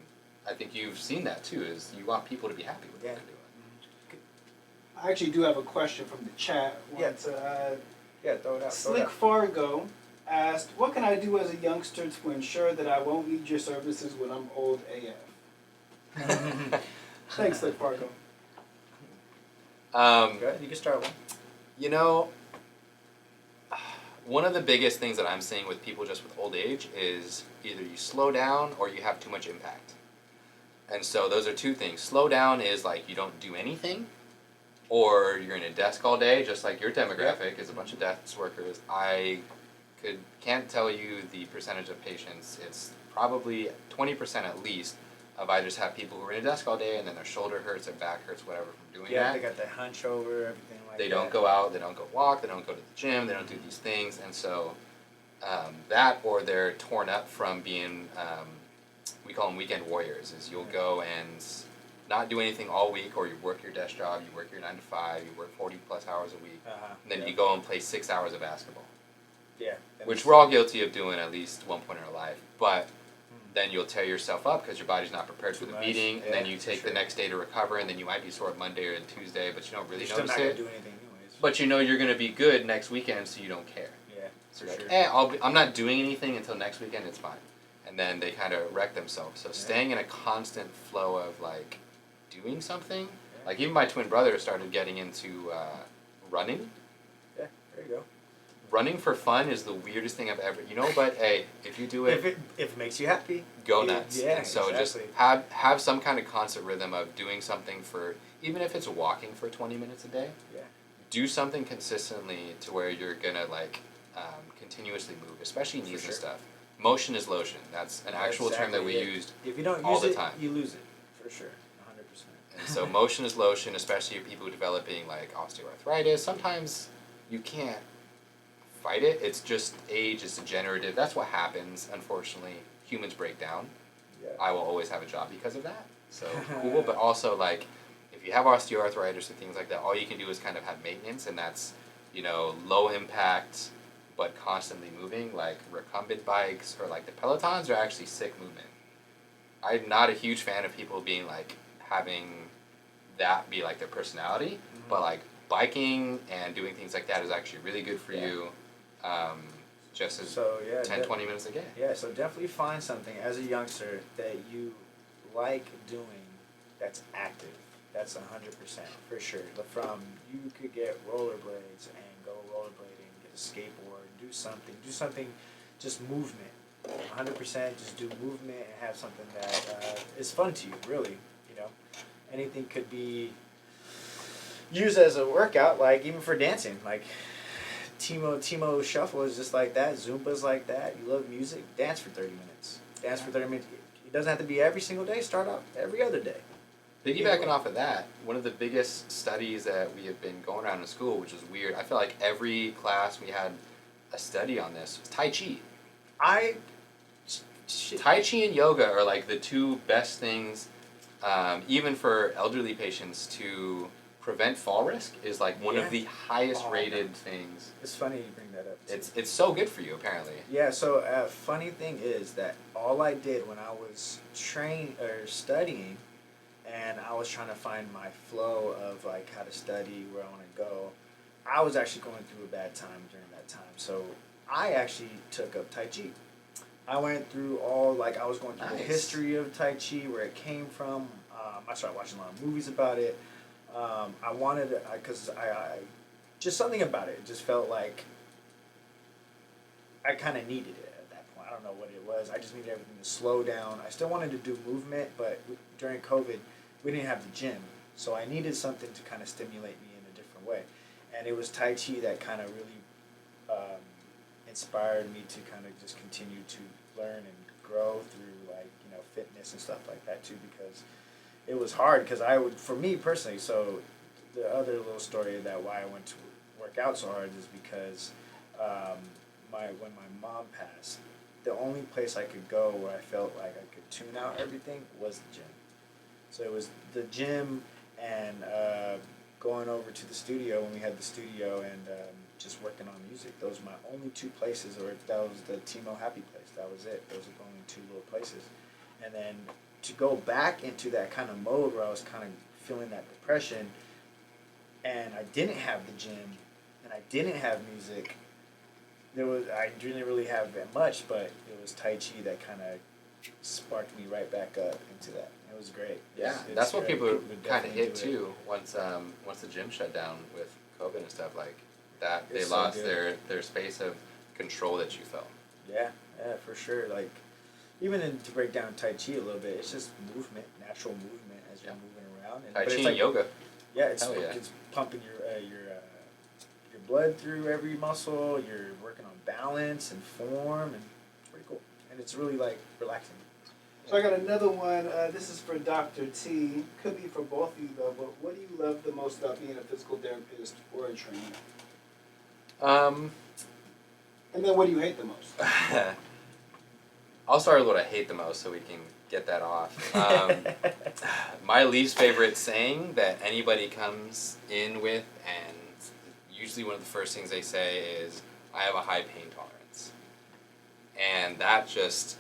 I think you've seen that too, is you want people to be happy with what they're doing. I actually do have a question from the chat. Yeah. Yeah, throw it out. Slick Fargo asked, what can I do as a youngster to ensure that I won't need your services when I'm old AF? Thanks, Slick Fargo. Go ahead, you can start one. You know, one of the biggest things that I'm seeing with people just with old age is either you slow down or you have too much impact. And so those are two things. Slow down is like you don't do anything, or you're in a desk all day, just like your demographic is a bunch of desk workers. I can't tell you the percentage of patients. It's probably 20% at least of I just have people who are in a desk all day and then their shoulder hurts, their back hurts, whatever from doing that. Yeah, they got that hunch over, everything like that. They don't go out, they don't go walk, they don't go to the gym, they don't do these things. And so that, or they're torn up from being, we call them weekend warriors, is you'll go and not do anything all week, or you work your desk job, you work your 9 to 5, you work 40 plus hours a week, and then you go and play 6 hours of basketball. Yeah. Which we're all guilty of doing at least one point in our life. But then you'll tear yourself up because your body's not prepared for the beating, and then you take the next day to recover, and then you might be sore Monday or Tuesday, but you don't really You're notice still not it. gonna do anything anyways. But you know you're going to be good next weekend, so you don't care. Yeah, So you're like, I'm not doing anything until next weekend, it's fine. And then they kind of wreck themselves. So staying in a constant flow of like doing something, like even my twin brother started getting into running. Yeah, there you go. Running for fun is the weirdest thing I've ever, but hey, if you do it, if it makes you happy, go nuts. Yeah, and so exactly. just have some kind of constant rhythm of doing something for, even if it's walking for 20 minutes a day, do something consistently to where you're gonna continuously move, especially knees and stuff. Motion is lotion. That's an actual term that we used if you don't all use the it, time. you lose it, for sure, 100%. And so motion is lotion, especially people developing like osteoarthritis. Sometimes you can't fight it. It's just age is degenerative. That's what happens. Unfortunately, humans break down. Yeah. I will always have a job because of that. So cool. But also like, if you have osteoarthritis or things like that, all you can do is kind of have maintenance, and that's low impact but constantly moving. Like recumbent bikes or like the Pelotons are actually sick movement. I'm not a huge fan of people being like having that be like their personality, but like biking and doing things like that is actually really good for you. Just as 20 minutes a day. Yeah, so definitely find something as a youngster that you like doing that's active. That's 100% for sure. From you could get rollerblades and go rollerblading, get a skateboard, do something, just movement. 100% just do movement and have something that is fun to you, really. Anything could be used as a workout, like even for dancing, like TMOH shuffle is just like that. Zumba's like that. You love music, dance for 30 minutes. Dance for 30 minutes. It doesn't have to be every single day. Start out every other day. Piggybacking off of that, one of the biggest studies that we have been going around in school, which is weird. I feel like every class we had a study on this. Was Tai Chi. Tai Chi and yoga are like the two best things, even for elderly patients, to prevent fall risk is like one of the highest rated things. It's funny you bring that up. Too. It's so good for you, apparently. Yeah, so funny thing is that all I did when I was studying, and I was trying to find my flow of like how to study, where I want to go, I was actually going through a bad time during that time. So I actually took up Tai Chi. I went through I was going through the history of Tai Chi, where it came from. I started watching a lot of movies about it. I wanted, because I just something about it just felt like I kind of needed it at that point. I don't know what it was. I just needed everything to slow down. I still wanted to do movement, but during COVID, we didn't have the gym. So I needed something to kind of stimulate me in a different way. And it was Tai Chi that kind of really inspired me to kind of just continue to learn and grow through fitness and stuff like that too, because it was hard because for me personally, so the other little story that why I went to work out so hard is because when my mom passed, the only place I could go where I felt like I could tune out everything was the gym. So it was the gym and going over to the studio when we had the studio and just working on music. Those were my only two places, or that was the TMO Happy place. That was it. Those were the only two little places. And then to go back into that kind of mode where I was kind of feeling that depression, and I didn't have the gym, and I didn't have music. I didn't really have that much, but it was Tai Chi that kind of sparked me right back up into that. It was great. Yeah, It's that's what great. people would kind of definitely hit do it. too. Once the gym shut down with COVID and stuff like that, they It's so lost good. their space of control that you felt. Yeah, for sure. Like, even to break down Tai Chi a little bit, it's just movement, natural movement as you're moving around. Tai but Chi it's and like, yoga. yeah, it's Hell yeah. it's pumping your blood through every muscle. You're working on balance and form, and it's pretty cool. And it's really like relaxing. So I got another one. This is for Dr. T. Could be for both of you though. But what do you love the most about being a physical therapist or a trainer? And then what do you hate the most? I'll start with what I hate the most so we can get that off. My least favorite saying that anybody comes in with, and usually one of the first things they say is, I have a high pain tolerance. And that just,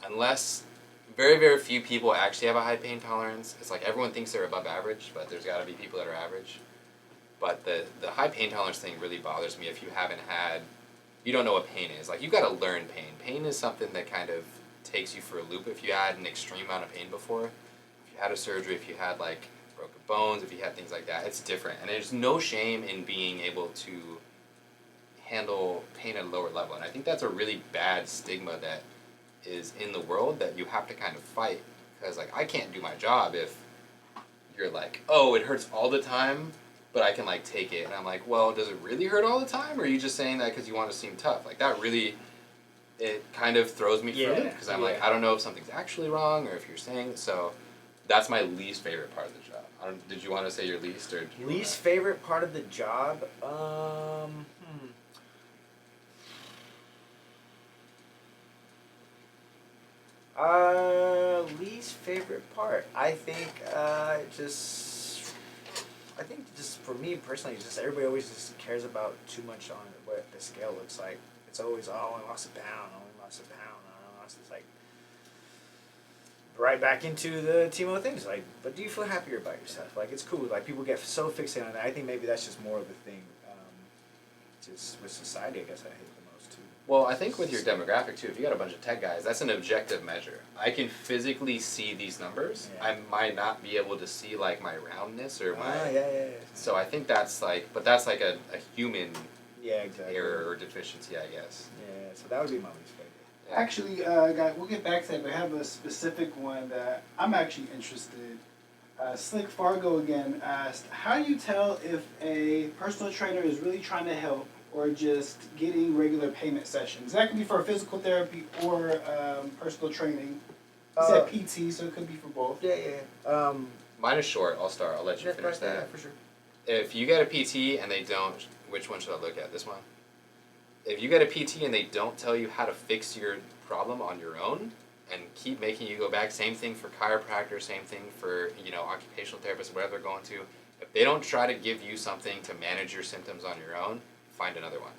unless very, very few people actually have a high pain tolerance, it's like everyone thinks they're above average, but there's got to be people that are average. But the high pain tolerance thing really bothers me if you haven't had, you don't know what pain is. Like, you've got to learn pain. Pain is something that kind of takes you for a loop. If you had an extreme amount of pain before, if you had a surgery, if you had, like, broken bones, if you had things like that, it's different. And there's no shame in being able to handle pain at a lower level. And I think that's a really bad stigma that is in the world that you have to kind of fight. Because, like, I can't do my job if you're like, oh, it hurts all the time, but I can, like, take it. And I'm like, well, does it really hurt all the time? Or are you just saying that because you want to seem tough? Like, that really, it kind of throws me for a loop. Because I'm like, I don't know if something's actually wrong or if you're saying, so that's my least favorite part of the job. Did you want to say your least? Or Least favorite part of the job? Least favorite part. I think just for me personally, just everybody always just cares about too much on what the scale looks like. It's always, oh, I lost a pound, oh, I lost a pound, oh, I lost. It's like right back into the TMO things. Like, but do you feel happier about yourself? Like, it's cool. Like, people get so fixated on that. I think maybe that's just more of a thing. Just with society, I guess I hate the most too. Well, I think with your demographic too, if you got a bunch of tech guys, that's an objective measure. I can physically see these numbers. Yeah. I might not be able to see like my roundness or my. Yeah. So I think that's like, but that's like a human Yeah, exactly. error or deficiency, I guess. Yeah, so that would be my least favorite. Yeah. Actually, guys, we'll get back to that, but I have a specific one that I'm actually interested. Slick Fargo again asked, how do you tell if a personal trainer is really trying to help or just getting regular payment sessions? That could be for physical therapy or personal training. He said PT, so it could be for both. Yeah. Mine is short. I'll start. I'll let you finish that. Yeah, for sure. If you get a PT and they don't, which one should I look at? This one? If you get a PT and they don't tell you how to fix your problem on your own and keep making you go back, same thing for chiropractors, same thing for, occupational therapists, whatever they're going to. If they don't try to give you something to manage your symptoms on your own, find another one.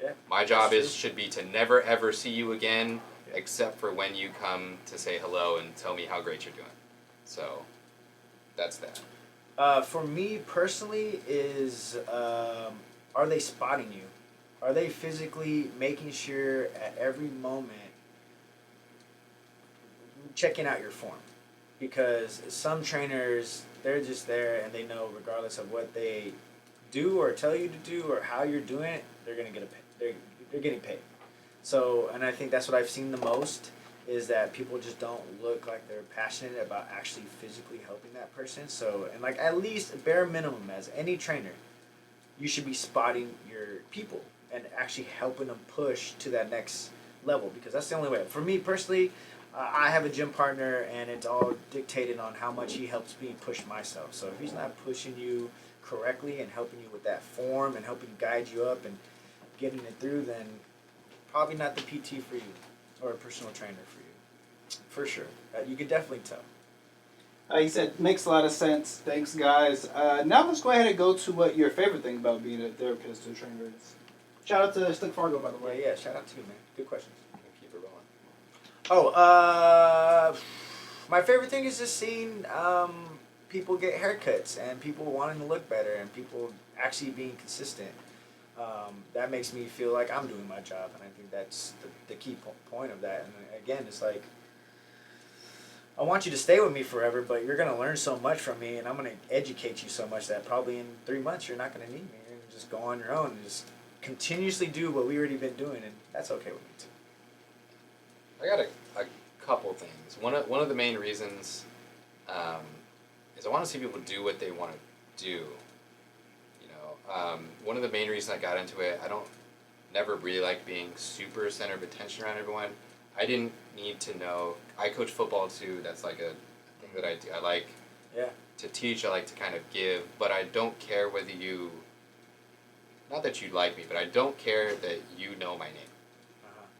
Yeah. My job should be to never ever see you again, except for when you come to say hello and tell me how great you're doing. So, that's that. For me personally, are they spotting you? Are they physically making sure at every moment checking out your form? Because some trainers, they're just there and they know regardless of what they do or tell you to do or how you're doing it, they're gonna get they're getting paid. So, and I think that's what I've seen the most is that people just don't look like they're passionate about actually physically helping that person. So, and like at least bare minimum as any trainer, you should be spotting your people and actually helping them push to that next level, because that's the only way. For me personally, I have a gym partner and it's all dictated on how much he helps me push myself. So if he's not pushing you correctly and helping you with that form and helping guide you up and getting it through, then probably not the PT for you or a personal trainer for you. For sure. You could definitely tell. He said, makes a lot of sense. Thanks, guys. Now let's go ahead and go to what your favorite thing about being a therapist or trainer is. Shout out to Slick Fargo, by the way. Yeah, shout out to you, man. Good questions. Keep it rolling. My favorite thing is just seeing people get haircuts and people wanting to look better and people actually being consistent. That makes me feel like I'm doing my job, and I think that's the key point of that. And again, it's like, I want you to stay with me forever, but you're going to learn so much from me, and I'm going to educate you so much that probably in 3 months you're not going to need me. You're going to just go on your own and just continuously do what we already been doing, and that's okay with me too. I got a couple things. One of the main reasons is I want to see people do what they want to do. One of the main reasons I got into it, I don't never really like being super center of attention around everyone. I didn't need to know. I coach football too. That's like a thing that I do. I like to teach. I like to kind of give, but I don't care whether you. Not that you like me, but I don't care that you know my name.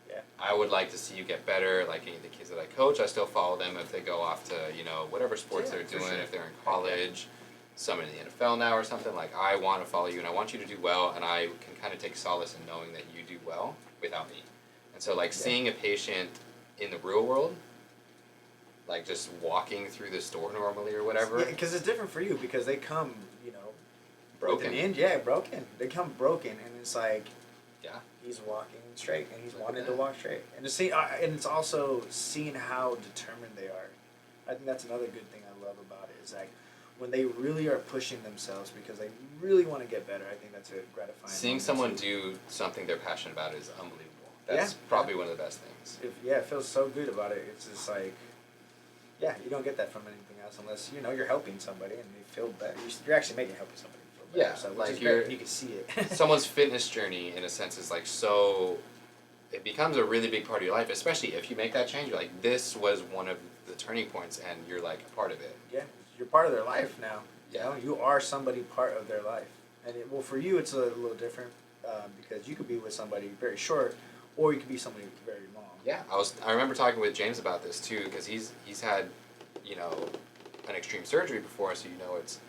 Yeah. I would like to see you get better. Like any of the kids that I coach, I still follow them if they go off to whatever sports they're doing. Sure. If they're in college, some in the NFL now or something. Like I want to follow you, and I want you to do well, and I can kind of take solace in knowing that you do well without me. And so, like, seeing a patient in the real world, like, just walking through the store normally or whatever. Yeah, because it's different for you, because they come, broken. Broken. They come broken, and it's like, he's walking straight, and he's wanting to walk straight. And to see, and it's also seeing how determined they are. I think that's another good thing I love about it, is like, when they really are pushing themselves because they really want to get better, I think that's a gratifying. Seeing someone do something they're passionate about is unbelievable. That's probably one of the best things. It feels so good about it. It's just like, you don't get that from anything else unless you're helping somebody and they feel better. You're actually making helping somebody feel better. Yeah, so, like you can see it. Someone's fitness journey, in a sense, is like so. It becomes a really big part of your life, especially if you make that change. You're like, this was one of the turning points, and you're like a part of it. Yeah, you're part of their life now. Yeah, you are somebody part of their life, and for you it's a little different because you could be with somebody very short. Or you could be somebody very long. Yeah, I remember talking with James about this too, because he's had, an extreme surgery before, so it's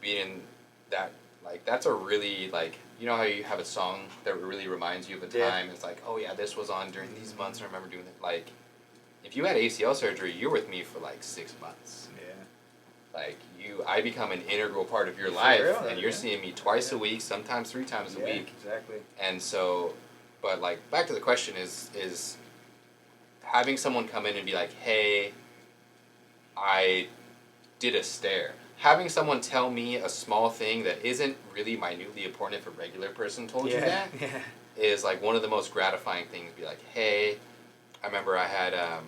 being in that, like, that's a really, like, how you have a song that really reminds you of a time. It's like, oh yeah, this was on during these months. I remember doing it. Like, if you had ACL surgery, you're with me for like 6 months. Yeah. Like I become an integral part of your life, real, and you're seeing me twice a week, sometimes 3 times a week. Exactly. And so. But, like, back to the question is having someone come in and be like, hey, I did a stare. Having someone tell me a small thing that isn't really minutely important if a regular person told you that is, like, one of the most gratifying things. Be like, hey, I remember I had a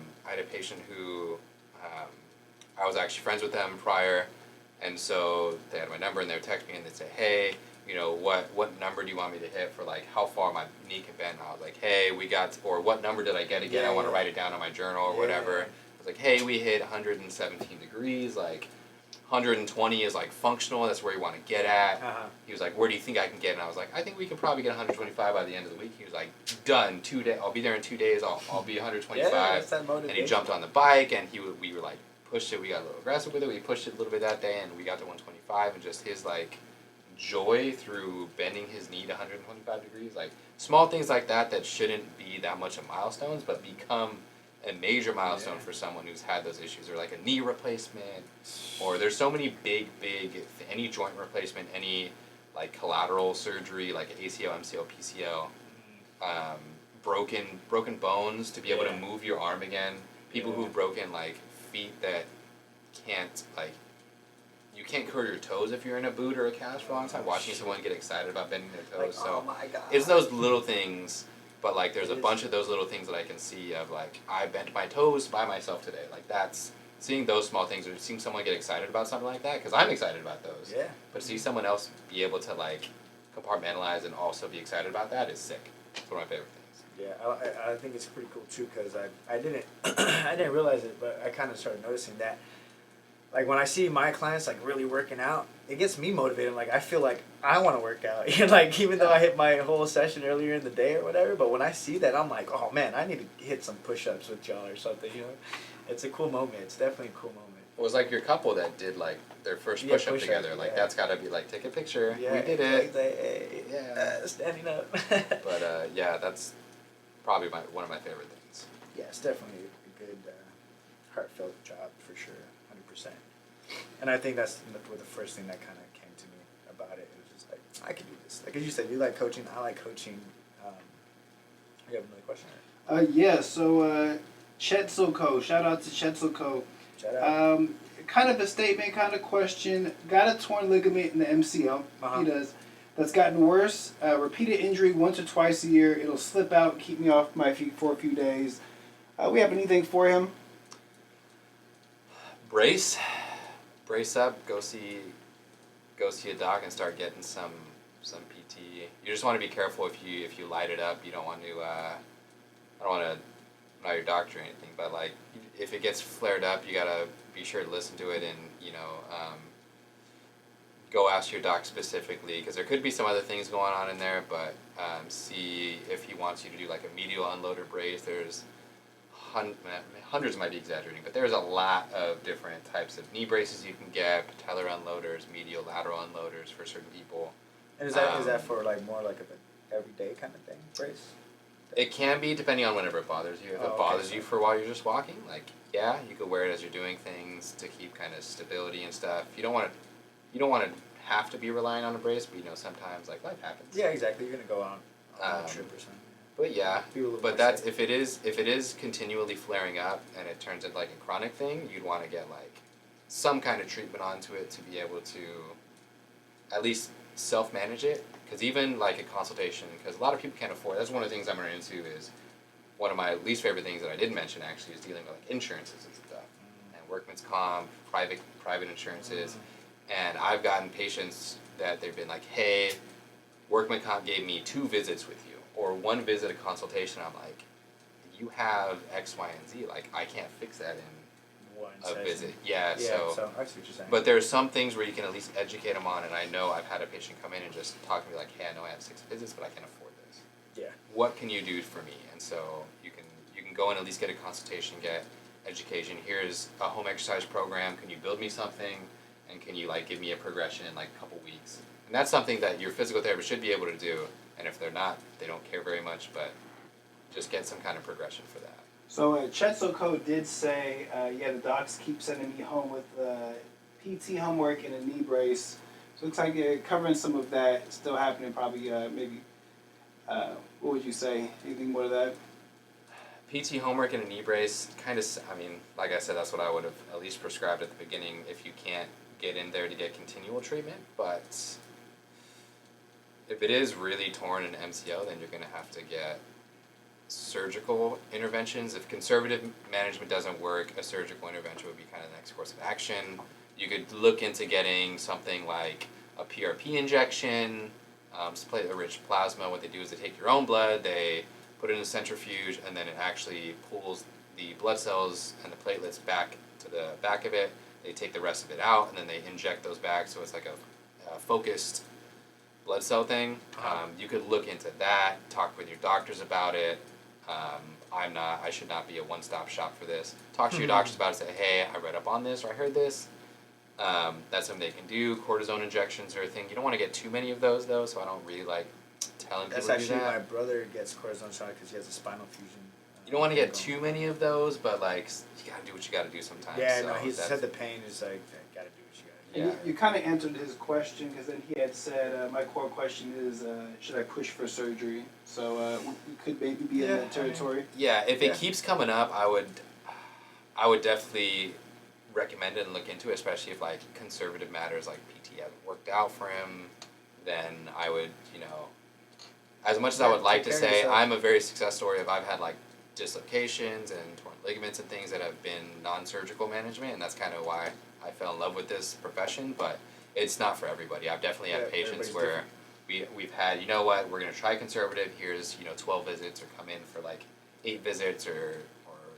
patient who I was actually friends with them prior, and so they had my number and they would text me and they'd say, hey, what number do you want me to hit for, like, how far my knee can bend? And I was like, hey, or what number did I get again? I want to write it down on my journal or whatever. I was like, hey, we hit 117 degrees, like, 120 is, like, functional, that's where you want to get at. He was like, where do you think I can get? And I was like, I think we can probably get 125 by the end of the week. He was like, done, 2 days, I'll be there in 2 days, I'll be 125. That's that motivation. And he jumped on the bike, and we were, like, pushed it, we got a little aggressive with it, we pushed it a little bit that day, and we got to 125, and just his, like, joy through bending his knee to 125 degrees, like small things like that shouldn't be that much of milestones, but become a major milestone for someone who's had those issues, or like a knee replacement, or there's so many big any joint replacement, any like collateral surgery, like ACL, MCL, PCL, broken bones to be able to move your arm again, people who've broken like feet that can't, like, you can't curl your toes if you're in a boot or a cast for a long time. Watching someone get excited about bending their toes, like, so oh my God. It's those little things. But like, there's a bunch of those little things that I can see of, like, I bent my toes by myself today. Like, that's seeing those small things, or seeing someone get excited about something like that, because I'm excited about those. Yeah. But to see someone else be able to, like, compartmentalize and also be excited about that is sick. It's one of my favorite things. Yeah, I think it's pretty cool too, because I didn't I didn't realize it, but I kind of started noticing that. Like, when I see my clients, like, really working out, it gets me motivated. Like I feel like I want to work out. Like even though I hit my whole session earlier in the day or whatever, but when I see that, I'm like, oh man, I need to hit some push-ups with y'all or something. It's a cool moment. It's definitely a cool moment. It was like your couple that did like their first push-up push-up, together. Like that's gotta be like, take a picture. We did it. Hey, Yeah. standing up. But yeah, that's probably one of my favorite things. Yeah, it's definitely a good, heartfelt job for sure, 100%. And I think that's the first thing that kind of came to me about it. It was just like, I can do this. Like as you said, you like coaching. I like coaching. You have another question? Yeah. So Chetzel Co. Shout out to Chetzel Co. Shout out. Kind of a statement, kind of question. Got a torn ligament in the MCL. Uh-huh. He does. That's gotten worse. Repeated injury once or twice a year. It'll slip out and keep me off my feet for a few days. We have anything for him? Brace up. Go see a doc and start getting some PT. You just want to be careful if you light it up. You don't want to. I don't want to. I'm not your doctor or anything, but like if it gets flared up, you gotta be sure to listen to it and go ask your doc specifically because there could be some other things going on in there. But see if he wants you to do like a medial unloader brace. There's hundreds might be exaggerating, but there's a lot of different types of knee braces you can get, patellar unloaders, medial lateral unloaders for certain people. And is that for like more like an everyday kind of thing, brace? It can be depending on whenever it bothers you. If it bothers you for while you're just walking, like yeah, you could wear it as you're doing things to keep kind of stability and stuff. You don't want to have to be relying on a brace, but sometimes like life happens. Yeah, exactly. You're gonna go on a trip or something. But yeah, but that's safe. if it is continually flaring up and it turns into like a chronic thing, you'd want to get like some kind of treatment onto it to be able to at least self-manage it. Because even like a consultation, because a lot of people can't afford. That's one of the things I'm running into is one of my least favorite things that I didn't mention actually is dealing with like insurances and stuff and workman's comp, private insurances, and I've gotten patients that they've been like, hey, workman comp gave me 2 visits with you. Or 1 visit, a consultation. I'm like, you have X, Y, and Z. Like, I can't fix that in One a session. visit. Yeah, so I see what you're saying. but there's some things where you can at least educate them on. And I know I've had a patient come in and just talk to me like, hey, I know I have 6 visits, but I can't afford this. Yeah. What can you do for me? And so you can go in and at least get a consultation, get education. Here's a home exercise program. Can you build me something? And can you like give me a progression in like a couple weeks? And that's something that your physical therapist should be able to do. And if they're not, they don't care very much, but just get some kind of progression for that. So Chetzel Co. did say, the docs keep sending me home with PT homework and a knee brace. So it looks like covering some of that still happening. Probably maybe. What would you say? Anything more to that? PT homework and a knee brace, kind of. I mean, like I said, that's what I would have at least prescribed at the beginning if you can't get in there to get continual treatment, but. If it is really torn in MCL, then you're going to have to get surgical interventions. If conservative management doesn't work, a surgical intervention would be kind of the next course of action. You could look into getting something like a PRP injection, platelet-rich plasma. What they do is they take your own blood, they put it in a centrifuge, and then it actually pulls the blood cells and the platelets back to the back of it. They take the rest of it out, and then they inject those back, so it's like a focused blood cell thing. You could look into that, talk with your doctors about it. I should not be a one-stop shop for this. Talk to your doctors about it, say, hey, I read up on this or I heard this. That's something they can do. Cortisone injections are a thing. You don't want to get too many of those though, so I don't really like telling people to do that. That's actually my brother gets cortisone shot because he has a spinal fusion. You don't want to get too many of those, but like you gotta do what you gotta do sometimes. Yeah, so no, he said the pain is like, gotta do what you gotta do. Yeah. You kind of answered his question because then he had said, my core question is, should I push for surgery? So we could maybe be in that territory. Yeah, if it keeps coming up, I would definitely recommend it and look into it, especially if like conservative matters like PT hasn't worked out for him. Then I would, as much as I would like to say, I'm a very success story of I've had like dislocations and torn ligaments and things that have been non-surgical management, and that's kind of why I fell in love with this profession, but it's not for everybody. I've definitely had patients where we've had, we're going to try conservative, here's, 12 visits, or come in for like 8 visits or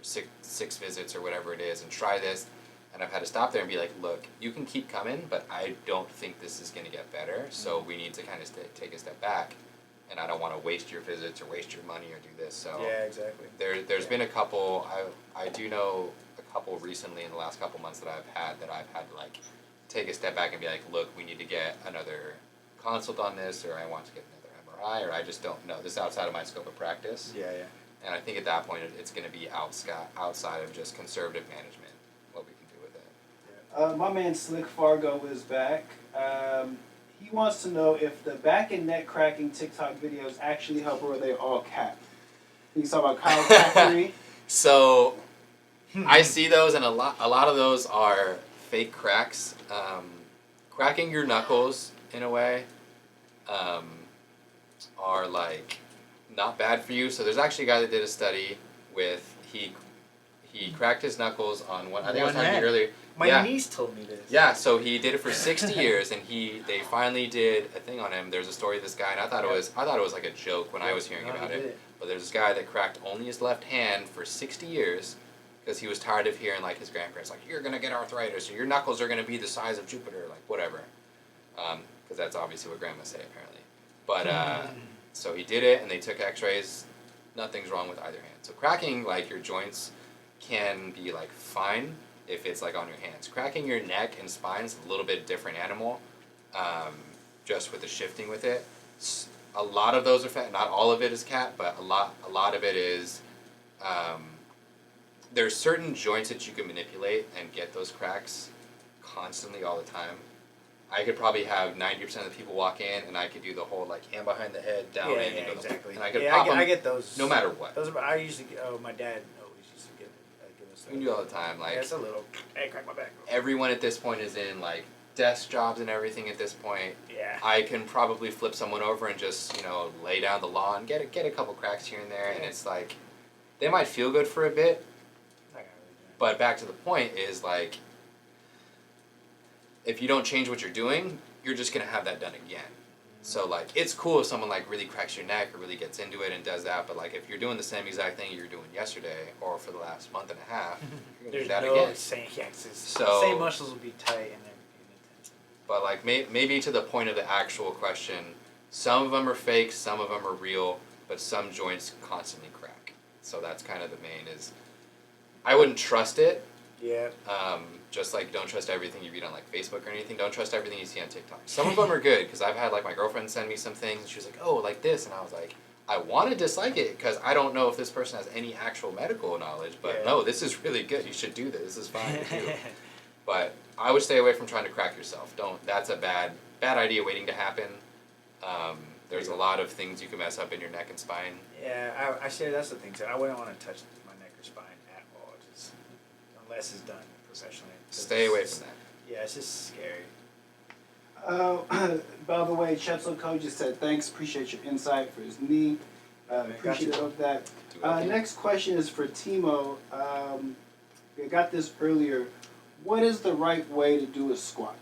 six visits or whatever it is and try this, And I've had to stop there and be like, look, you can keep coming, but I don't think this is going to get better. So we need to kind of take a step back. And I don't want to waste your visits or waste your money or do this. So Yeah, exactly. There's been a couple. I do know a couple recently in the last couple months that I've had to like take a step back and be like, look, we need to get another consult on this, or I want to get another MRI, or I just don't know. This is outside of my scope of practice. Yeah, yeah. And I think at that point it's going to be outside of just conservative management, what we can do with it. My man Slick Fargo is back. He wants to know if the back and neck cracking TikTok videos actually help or are they all cap. He's talking about Kyle Crackery. So I see those, and a lot of those are fake cracks. Cracking your knuckles in a way are like not bad for you. So there's actually a guy that did a study with he cracked his knuckles on one. I think I was telling you earlier. My niece told me this. Yeah, so he did it for 60 years, and they finally did a thing on him. There's a story of this guy, and I thought it was like a joke when I was hearing about it. But there's this guy that cracked only his left hand for 60 years because he was tired of hearing like his grandparents like, you're gonna get arthritis, or your knuckles are gonna be the size of Jupiter, like whatever. Because that's obviously what grandmas say apparently. But so he did it, and they took X-rays. Nothing's wrong with either hand. So cracking like your joints can be like fine if it's like on your hands. Cracking your neck and spine is a little bit different animal, just with the shifting with it. A lot of those are fat. Not all of it is cat, but a lot of it is. There's certain joints that you can manipulate and get those cracks constantly all the time. I could probably have 90% of the people walk in, and I could do the whole like hand behind the head, down in, and exactly. And I could pop them. I get those. No matter what. Those I usually my dad always used to give us. We can do all the time. Like it's a little. Hey, crack my back. Everyone at this point is in like desk jobs and everything at this point. Yeah. I can probably flip someone over and just lay down the lawn, get a couple cracks here and there, and it's like they might feel good for a bit, but back to the point is like if you don't change what you're doing, you're just gonna have that done again. So like it's cool if someone like really cracks your neck or really gets into it and does that, but like if you're doing the same exact thing you were doing yesterday or for the last month and a half, you're gonna do that again. Same muscles will be tight and everything. But like maybe to the point of the actual question, some of them are fake, some of them are real, but some joints constantly crack. So that's kind of the main is. I wouldn't trust it. Yeah. Just like don't trust everything you read on like Facebook or anything. Don't trust everything you see on TikTok. Some of them are good because I've had like my girlfriend send me some things and she was like, oh, like this, and I was like, I want to dislike it because I don't know if this person has any actual medical knowledge, but no, this is really good. You should do this. This is fine to do. But I would stay away from trying to crack yourself. Don't. That's a bad idea waiting to happen. There's a lot of things you can mess up in your neck and spine. Yeah, I say that's the thing too. I wouldn't want to touch my neck or spine at all, just unless it's done professionally. Stay away from that. Yeah, it's just scary. By the way, Chetzel Code just said thanks, appreciate your insight for his knee. Appreciative of that. Next question is for Timo. I got this earlier. What is the right way to do a squat?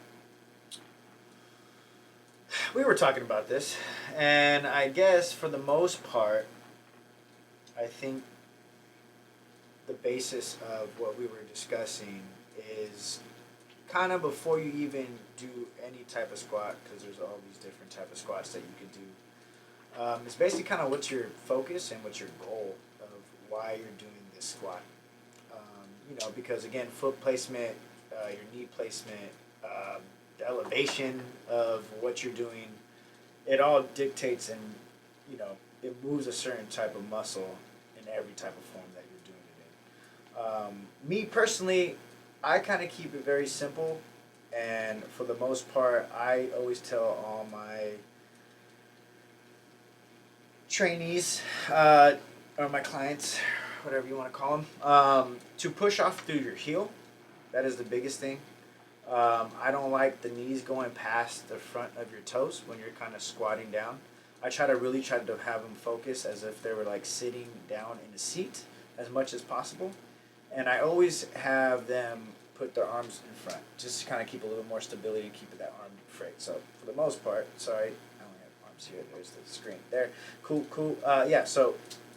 We were talking about this, and I guess for the most part, I think the basis of what we were discussing is kind of before you even do any type of squat, because there's all these different type of squats that you could do. It's basically kind of what's your focus and what's your goal of why you're doing this squat. Because again, foot placement, your knee placement, the elevation of what you're doing, it all dictates and it moves a certain type of muscle in every type of form that you're doing it in. Me personally, I kind of keep it very simple, and for the most part, I always tell all my trainees or my clients, whatever you want to call them, to push off through your heel. That is the biggest thing. I don't like the knees going past the front of your toes when you're kind of squatting down. I try to have them focus as if they were like sitting down in a seat as much as possible. And I always have them put their arms in front, just to kind of keep a little more stability and keep that arm straight. So for the most part, sorry, I only have arms here. There's the screen there. Cool. So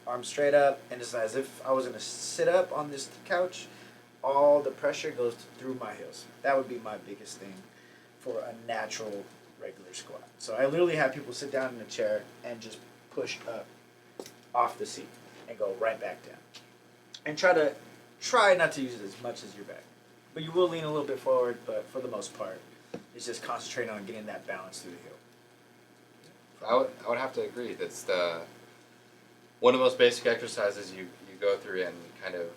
arms straight up, and it's as if I was gonna sit up on this couch. all the pressure goes through my heels. That would be my biggest thing for a natural regular squat. So I literally have people sit down in a chair and just push up off the seat and go right back down. And try not to use it as much as your back. But you will lean a little bit forward, but for the most part, it's just concentrating on getting that balance through the heel. I would have to agree. That's one of the most basic exercises you go through, and kind of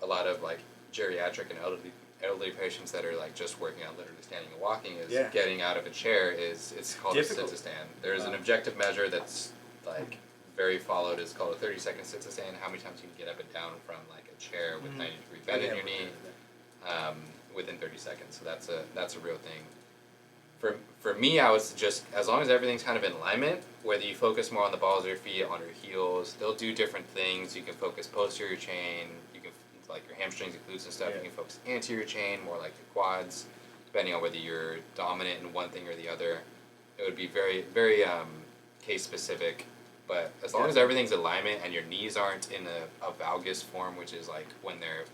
a lot of like geriatric and elderly patients that are like just working on literally standing and walking is getting out of a chair. It's called Difficult. a sit to stand. There's an objective measure that's like very followed. It's called a 30-second sit to stand. How many times you can get up and down from like a chair with 90-degree bend in your knee within 30 seconds. So that's a real thing. For me, I would suggest, as long as everything's kind of in alignment, whether you focus more on the balls of your feet, on your heels, they'll do different things. You can focus posterior chain, you can, like your hamstrings and glutes and stuff, you can focus anterior chain, more like your quads, depending on whether you're dominant in one thing or the other. It would be very, very case specific, but as long as everything's in alignment and your knees aren't in a valgus form, which is like when they're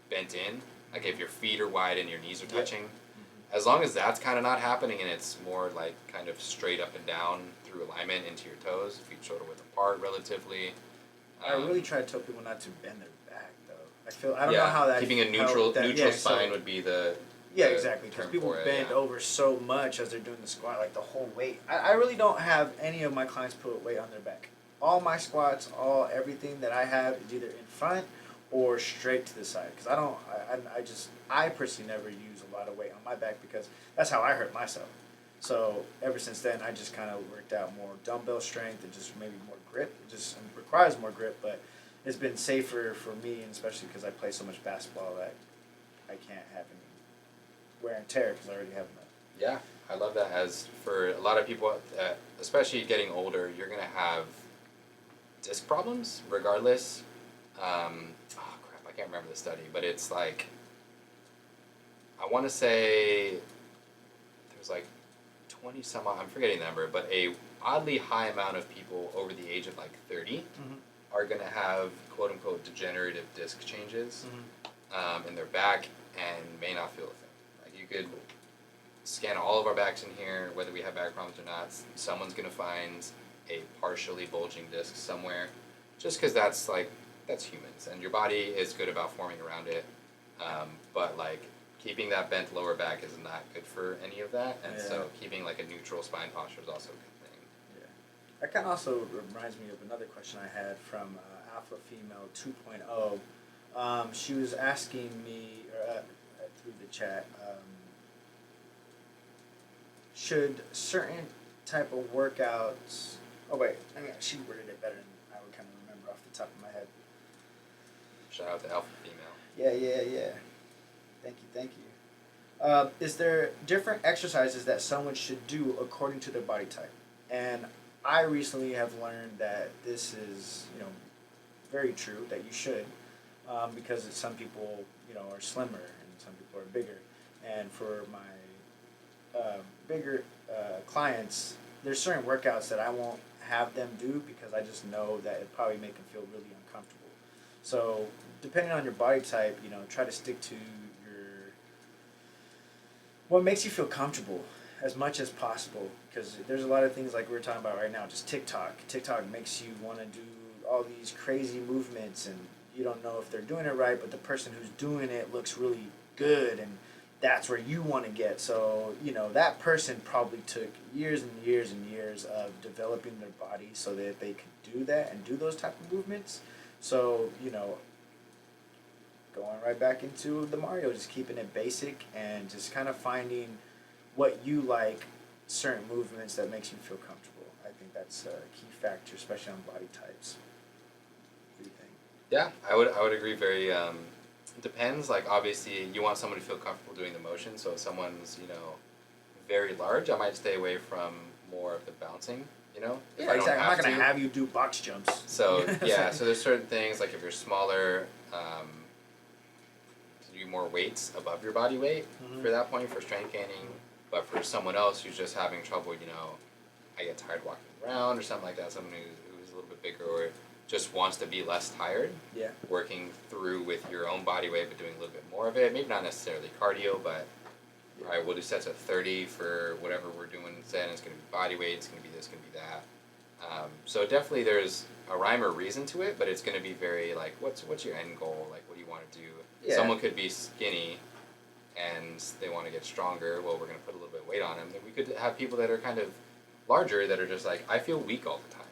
bent in, like if your feet are wide and your knees are touching, as long as that's kind of not happening and it's more like kind of straight up and down through alignment into your toes, feet shoulder width apart relatively. I really try to tell people not to bend their back though. I don't know how that. Keeping a neutral spine would be the exactly, because people bend over so much as they're doing the squat, like the whole weight. I really don't have any of my clients put weight on their back. All my squats, everything that I have is either in front or straight to the side, because I personally never use a lot of weight on my back because that's how I hurt myself. So ever since then, I just kind of worked out more dumbbell strength and just maybe more grip. It just requires more grip, but it's been safer for me, and especially because I play so much basketball that I can't have any wear and tear because I already have enough. Yeah, I love that. As for a lot of people, especially getting older, you're gonna have disc problems regardless. I can't remember the study, but it's like, I want to say there was like 20 some odd, I'm forgetting the number, but a oddly high amount of people over the age of like 30 are going to have quote unquote degenerative disc changes in their back and may not feel a thing. Like you could scan all of our backs in here, whether we have back problems or not, someone's going to find a partially bulging disc somewhere, just because that's humans, and your body is good about forming around it, but like keeping that bent lower back is not good for any of that, and so keeping like a neutral spine posture is also a good thing. Yeah, that kind of also reminds me of another question I had from Alpha Female 2.0. She was asking me through the chat, should certain type of workouts? Oh wait, I mean she worded it better than I would kind of remember off the top of my head. Shout out to Alpha Female. Yeah. Thank you. Is there different exercises that someone should do according to their body type? And I recently have learned that this is, very true, that you should, because some people, are slimmer and some people are bigger. And for my bigger clients, there's certain workouts that I won't have them do because I just know that it probably make them feel really uncomfortable. So depending on your body type, try to stick to what makes you feel comfortable as much as possible, because there's a lot of things like we're talking about right now, just TikTok makes you want to do all these crazy movements and you don't know if they're doing it right, but the person who's doing it looks really good and that's where you want to get. So that person probably took years and years and years of developing their body so that they could do that and do those type of movements. So going right back into the Mario, just keeping it basic and just kind of finding what you like, certain movements that makes you feel comfortable. I think that's a key factor, especially on body types. What do you think? Yeah, I would agree. Very depends. Like obviously, you want someone to feel comfortable doing the motion. So if someone's very large, I might stay away from more of the bouncing. Yeah, exactly. I'm not gonna have you do box jumps. So so there's certain things like if you're smaller. Do more weights above your body weight for that point for strength gaining, but for someone else who's just having trouble, I get tired walking around or something like that, someone who's a little bit bigger, or just wants to be less tired, Yeah. working through with your own body weight, but doing a little bit more of it. Maybe not necessarily cardio, but all right, we'll do sets of 30 for whatever we're doing instead. And it's going to be body weight. It's going to be this, going to be that. So definitely there's a rhyme or reason to it, but it's going to be very like, what's your end goal? Like, what do you want to do? Yeah. Someone could be skinny and they want to get stronger. Well, we're going to put a little bit of weight on them. Then we could have people that are kind of larger that are just like, I feel weak all the time.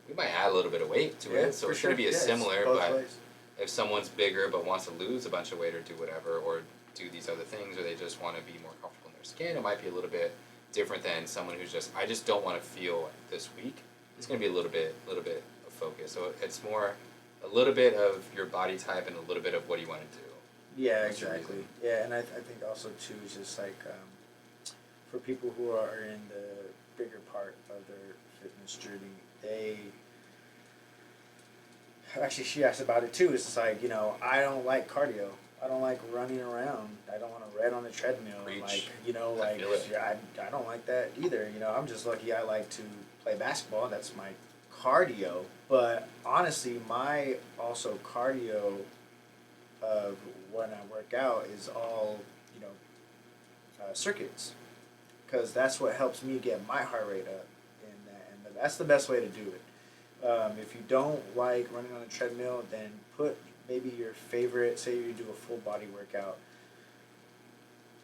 We might add a little bit of weight to it, so it's going to be a similar, but ways. if someone's bigger but wants to lose a bunch of weight or do whatever, or do these other things, or they just want to be more comfortable in their skin, it might be a little bit different than someone who's just, I just don't want to feel this weak. It's going to be a little bit of focus. So it's more a little bit of your body type and a little bit of what you want to do. Yeah, That's your exactly. reason. Yeah, and I think also too is just like for people who are in the bigger part of their fitness journey, actually she asked about it too. It's just like, I don't like cardio. I don't like running around. I don't want to ride on the treadmill. Preach. Like, I feel it. I don't like that either. I'm just lucky I like to play basketball. That's my cardio. But honestly, my also cardio of when I work out is all, circuits. Because that's what helps me get my heart rate up. And that's the best way to do it. If you don't like running on a treadmill, then put maybe your favorite, say you do a full body workout,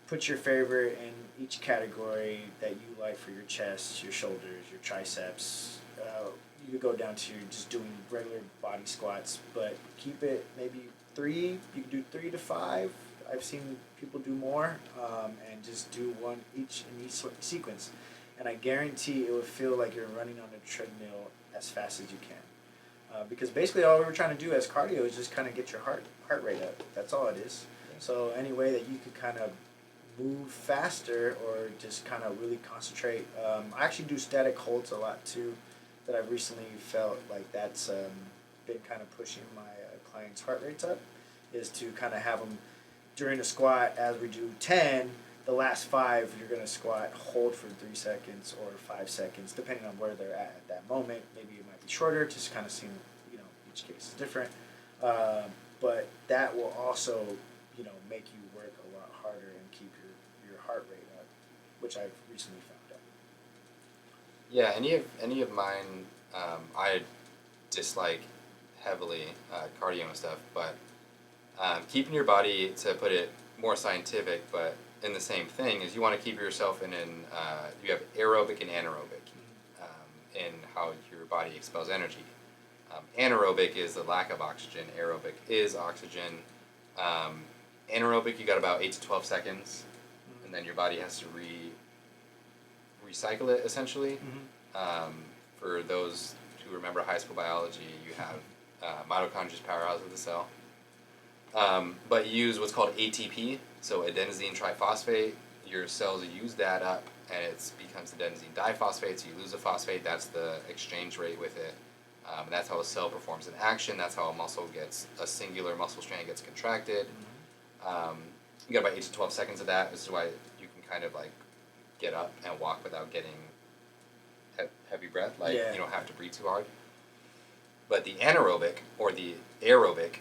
put your favorite in each category that you like for your chest, your shoulders, your triceps. You could go down to just doing regular body squats, but keep it maybe 3. You can do 3 to 5. I've seen people do more, and just do one each in each sequence. And I guarantee it will feel like you're running on a treadmill as fast as you can. Because basically all we were trying to do as cardio is just kind of get your heart rate up. That's all it is. So any way that you could kind of move faster or just kind of really concentrate. I actually do static holds a lot too, that I've recently felt like that's been kind of pushing my clients' heart rates up, is to kind of have them during a squat as we do 10, the last 5 you're going to squat, hold for 3 seconds or 5 seconds, depending on where they're at that moment. Maybe it might be shorter, just kind of seeing, each case is different. But that will also, make you work a lot harder and keep your heart rate up, which I've recently found out. Yeah, any of mine, I dislike heavily cardio and stuff, but keeping your body, to put it more scientific, but in the same thing, is you want to keep yourself in you have aerobic and anaerobic in how your body expels energy. Anaerobic is the lack of oxygen. Aerobic is oxygen. Anaerobic, you got about 8 to 12 seconds, and then your body has to recycle it, essentially. For those who remember high school biology, you have mitochondria's powerhouse of the cell. But you use what's called ATP, so adenosine triphosphate. Your cells use that up, and it becomes adenosine diphosphate, so you lose a phosphate. That's the exchange rate with it. That's how a cell performs an action. That's how a singular muscle strand gets contracted. You got about 8 to 12 seconds of that. This is why you can kind of like get up and walk without getting heavy breath. You don't have to breathe too hard. But the anaerobic or the aerobic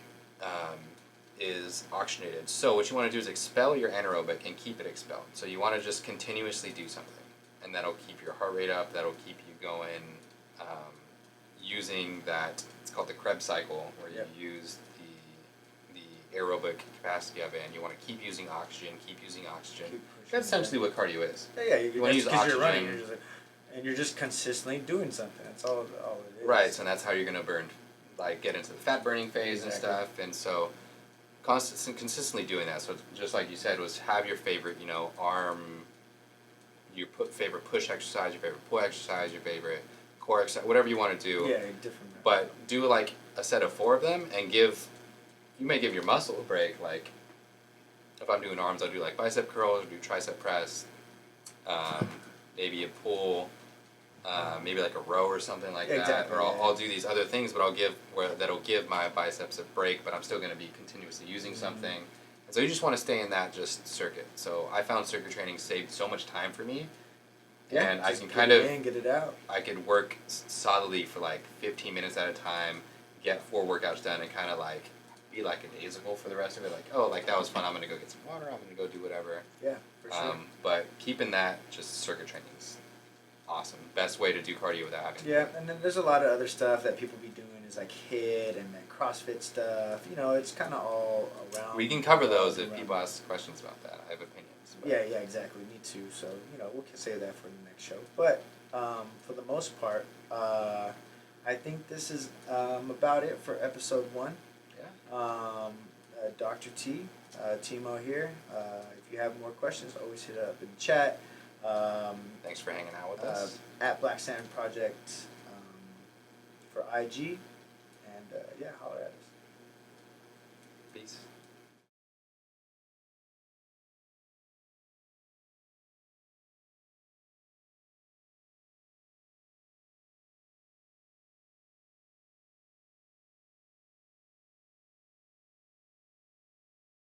is oxygenated. So what you want to do is expel your anaerobic and keep it expelled. So you want to just continuously do something, and that'll keep your heart rate up. That'll keep you going. Using that, it's called the Krebs cycle, where you use the aerobic capacity of it, and you want to keep using oxygen. That's essentially what cardio is. Yeah, you want to use oxygen. You're running, and you're just consistently doing something. That's all it is. Right, so that's how you're going to burn, get into the fat burning phase and stuff. And so consistently doing that. So just like you said, was have your favorite, arm, your favorite push exercise, your favorite pull exercise, your favorite core exercise, whatever you want to do. Yeah, different. But do a set of 4 of them, and you may give your muscle a break. Like if I'm doing arms, I'll do bicep curls, or do tricep press, maybe a pull, maybe a row or something like that. Exactly, Or I'll do these other things, but that'll give my biceps a break, but I'm still going to be continuously using something. And so you just want to stay in that just circuit. So I found circuit training saved so much time for me. Yeah, and I can kind of get it out. I could work solidly for 15 minutes at a time, get 4 workouts done and kind of like be like lackadaisical for the rest of it. Like, oh, like that was fun. I'm gonna go get some water. I'm gonna go do whatever. Yeah, for sure. But keeping that just circuit training's awesome. Best way to do cardio without having. Yeah, and then there's a lot of other stuff that people be doing is like HIIT and then CrossFit stuff. You know, it's kind of all around. We can cover those if people ask questions about that. I have opinions. But. Yeah, exactly. Me too. So, you know, we can save that for the next show. But for the most part, I think this is about it for episode 1. Yeah. Dr. T, Timo here. If you have more questions, always hit up in the chat. Thanks for hanging out with us. At Black Sand Project for IG. And yeah, holler at us. Peace.